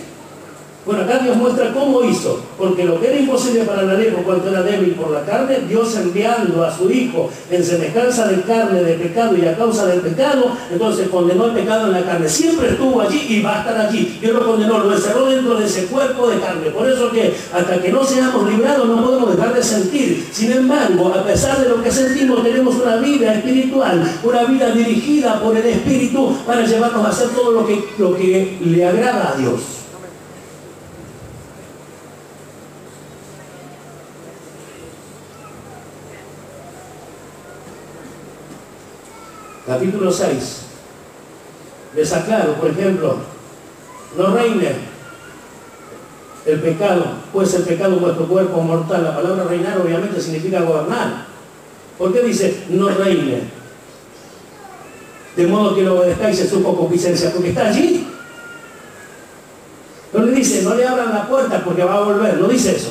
Bueno, acá Dios muestra cómo hizo, porque lo que era imposible para la ley por cuanto era débil por la carne, Dios enviando a su Hijo en semejanza de carne, de pecado y a causa del pecado, entonces condenó el pecado en la carne. Siempre estuvo allí y va a estar allí. Dios lo condenó, lo encerró dentro de ese cuerpo de carne. Por eso que hasta que no seamos librados no podemos dejar de sentir. Sin embargo, a pesar de lo que sentimos, tenemos una vida espiritual, una vida dirigida por el Espíritu para llevarnos a hacer todo lo que le agrada a Dios. Capítulo 6. Les aclaro, por ejemplo, no reine el pecado, pues el pecado en vuestro cuerpo mortal. La palabra reinar obviamente significa gobernar. ¿Por qué dice no reine? De modo que lo obedezcáis en su concupiscencia, porque está allí. No le dice, no le abran la puerta porque va a volver, no dice eso.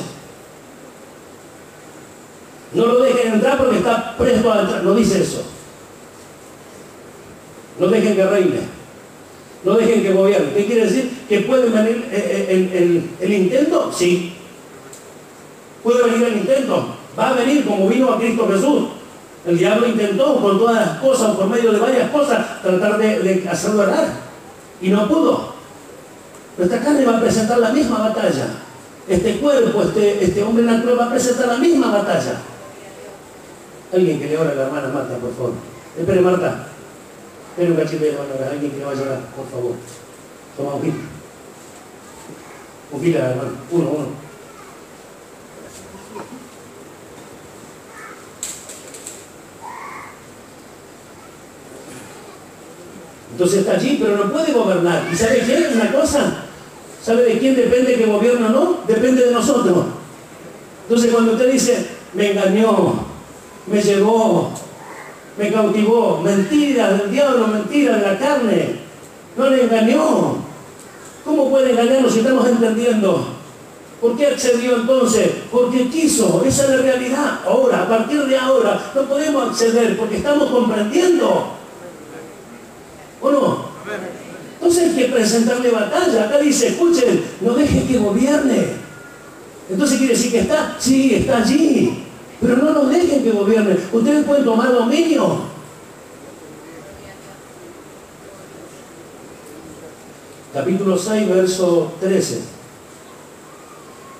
No lo dejen entrar porque está presto a entrar, no dice eso. No dejen que reine, no dejen que gobierne. ¿Qué quiere decir? ¿Que puede venir el intento? Sí. Puede venir el intento. Va a venir como vino a Cristo Jesús. El diablo intentó con todas las cosas, por medio de varias cosas, tratar de hacerlo errar. Y no pudo. Nuestra carne va a presentar la misma batalla. Este cuerpo, este hombre natural va a presentar la misma batalla. Alguien que le ore a la hermana Marta, por favor. Espere, Marta. Espera un cachito de hermano, alguien que le vaya a orar, por favor. Toma un fila. Un fila, hermano. Uno. Entonces está allí, pero no puede gobernar. ¿Y sabe qué? Una cosa. ¿Sabe de quién depende que gobierne o no? Depende de nosotros. Entonces cuando usted dice, me engañó, me llevó, me cautivó, mentira del diablo, mentira de la carne, no le engañó. ¿Cómo puede engañarnos si estamos entendiendo? ¿Por qué accedió entonces? Porque quiso, esa es la realidad. Ahora, a partir de ahora, no podemos acceder porque estamos comprendiendo. ¿O no? Entonces hay que presentarle batalla. Acá dice, escuchen, no deje que gobierne. Entonces quiere decir que está, sí, está allí. Pero no nos dejen que gobierne. Ustedes pueden tomar dominio. Capítulo 6, verso 13.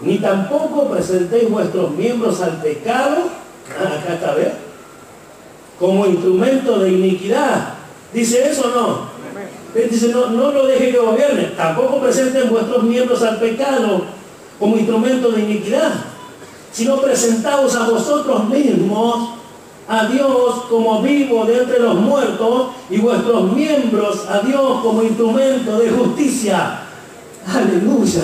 Ni tampoco presentéis vuestros miembros al pecado, acá está, ¿ves? Como instrumento de iniquidad. ¿Dice eso o no? Él dice, no lo deje que gobierne. Tampoco presenten vuestros miembros al pecado como instrumento de iniquidad, sino presentaos a vosotros mismos a Dios como vivo de entre los muertos y vuestros miembros a Dios como instrumento de justicia. Aleluya.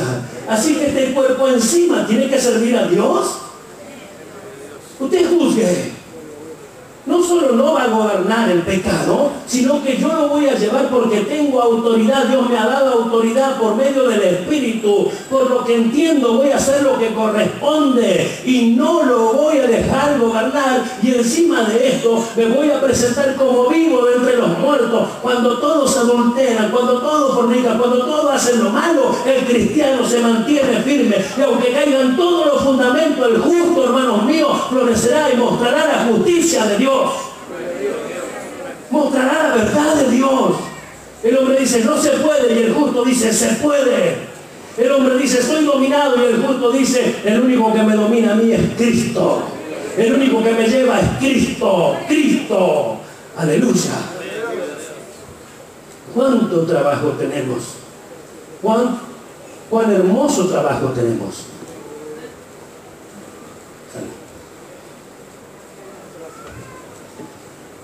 Así que este cuerpo encima tiene que servir a Dios. Usted juzgue. No solo no va a gobernar el pecado, sino que yo lo voy a llevar porque tengo autoridad. Dios me ha dado autoridad por medio del Espíritu. Por lo que entiendo, voy a hacer lo que corresponde y no lo voy a dejar gobernar. Y encima de esto, me voy a presentar como vivo de entre los muertos. Cuando todos adulteran, cuando todos fornican, cuando todos hacen lo malo, el cristiano se mantiene firme. Y aunque caigan todos los fundamentos, el justo, hermanos míos, florecerá y mostrará la justicia de Dios. Mostrará la verdad de Dios. El hombre dice no se puede y el justo dice se puede. El hombre dice estoy dominado y el justo dice el único que me domina a mí es Cristo. El único que me lleva es Cristo. Cristo. Aleluya. ¿Cuánto trabajo tenemos? ¿Cuán hermoso trabajo tenemos?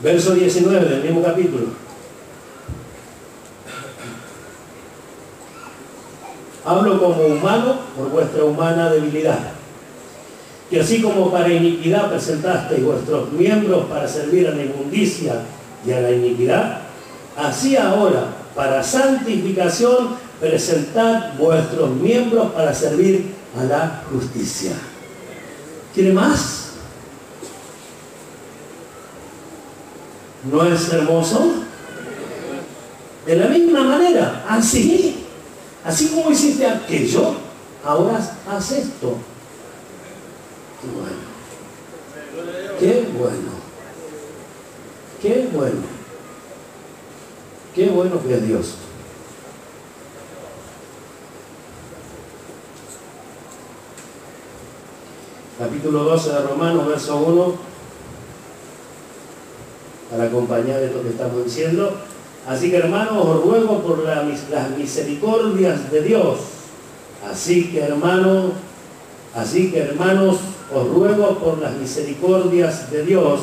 Verso 19 del mismo capítulo. Hablo como humano por vuestra humana debilidad. Y así como para iniquidad presentasteis vuestros miembros para servir a la inmundicia y a la iniquidad, así ahora, para santificación, presentad vuestros miembros para servir a la justicia. ¿Quiere más? ¿No es hermoso? De la misma manera, así como hiciste aquello, ahora haz esto. Bueno, qué bueno, qué bueno, qué bueno que es Dios. Capítulo 12 de Romanos, verso 1, para acompañar esto que estamos diciendo. Así que hermanos, os ruego por las misericordias de Dios. Así que hermanos, os ruego por las misericordias de Dios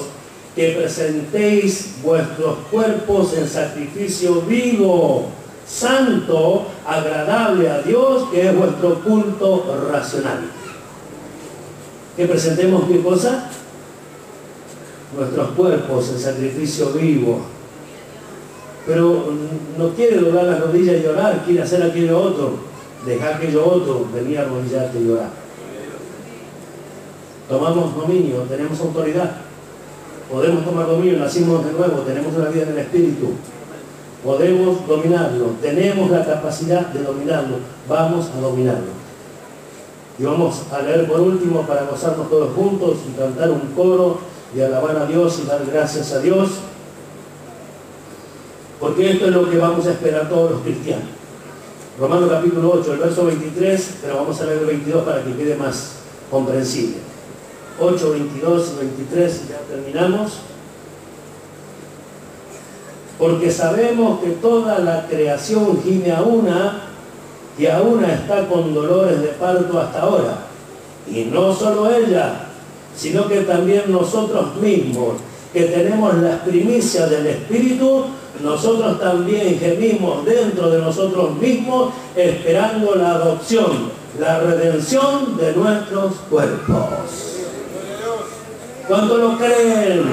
que presentéis vuestros cuerpos en sacrificio vivo, santo, agradable a Dios, que es vuestro culto racional. Que presentemos ¿qué cosa? Nuestros cuerpos en sacrificio vivo. Pero no quiere doblar las rodillas y llorar, quiere hacer aquello otro. Dejar aquello otro, venir a arrodillarte y llorar. Tomamos dominio, tenemos autoridad. Podemos tomar dominio, nacimos de nuevo, tenemos una vida en el Espíritu. Podemos dominarlo, tenemos la capacidad de dominarlo. Vamos a dominarlo. Y vamos a leer por último para gozarnos todos juntos y cantar un coro y alabar a Dios y dar gracias a Dios. Porque esto es lo que vamos a esperar todos los cristianos. Romanos capítulo 8, el verso 23, pero vamos a leer el 22 para que quede más comprensible. 8, 22 y 23, ya terminamos. Porque sabemos que toda la creación gime a una, y a una está con dolores de parto hasta ahora. Y no solo ella, sino que también nosotros mismos, que tenemos las primicias del Espíritu, nosotros también gemimos dentro de nosotros mismos, esperando la adopción, la redención de nuestros cuerpos. ¿Cuánto lo creen?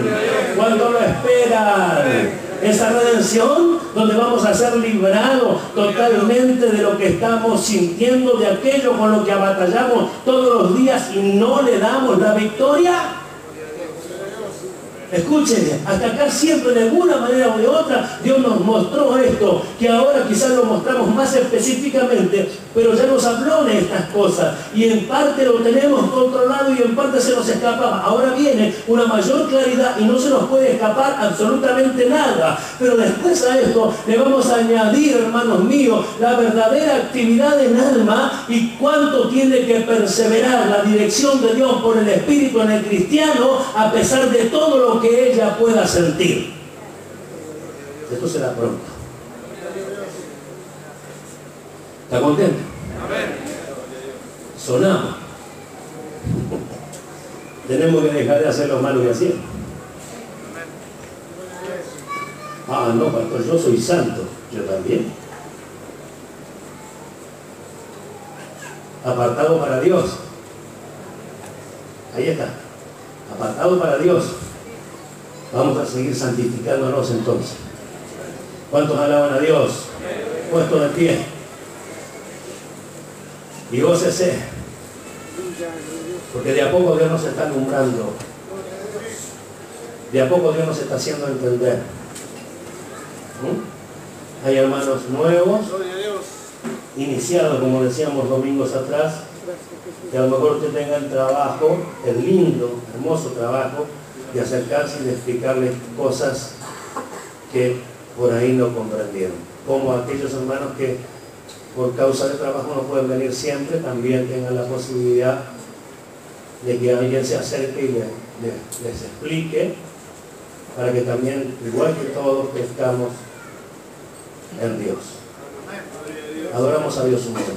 ¿Cuánto lo esperan? Esa redención donde vamos a ser liberados totalmente de lo que estamos sintiendo, de aquello con lo que batallamos todos los días y no le damos la victoria. Escuchen, hasta acá siempre de alguna manera o de otra Dios nos mostró esto, que ahora quizás lo mostramos más específicamente, pero ya nos habló de estas cosas y en parte lo tenemos controlado y en parte se nos escapa. Ahora viene una mayor claridad y no se nos puede escapar absolutamente nada, pero después a esto le vamos a añadir, hermanos míos, la verdadera actividad en alma y cuánto tiene que perseverar la dirección de Dios por el Espíritu en el cristiano a pesar de todo lo que ella pueda sentir. Esto será pronto. ¿Está contento? Sonamos. Tenemos que dejar de hacer lo malo que hacíamos. Ah, no, pastor, yo soy santo. Yo también. Apartado para Dios. Ahí está. Apartado para Dios. Vamos a seguir santificándonos entonces. ¿Cuántos alaban a Dios? Puesto de pie. Y gócese. Porque de a poco Dios nos está alumbrando. De a poco Dios nos está haciendo entender. Hay hermanos nuevos, iniciados, como decíamos domingos atrás, que a lo mejor usted tenga el trabajo, el lindo, hermoso trabajo, de acercarse y de explicarles cosas que por ahí no comprendieron. Como aquellos hermanos que por causa de trabajo no pueden venir siempre, también tengan la posibilidad de que alguien se acerque y les explique, para que también, igual que todos, crezcamos en Dios. Adoramos a Dios un momento.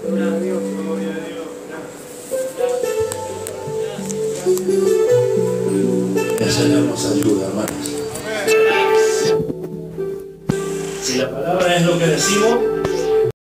Gloria a Dios. Gloria a Dios. El Señor nos ayuda, hermanos. Si la palabra es lo que decimos,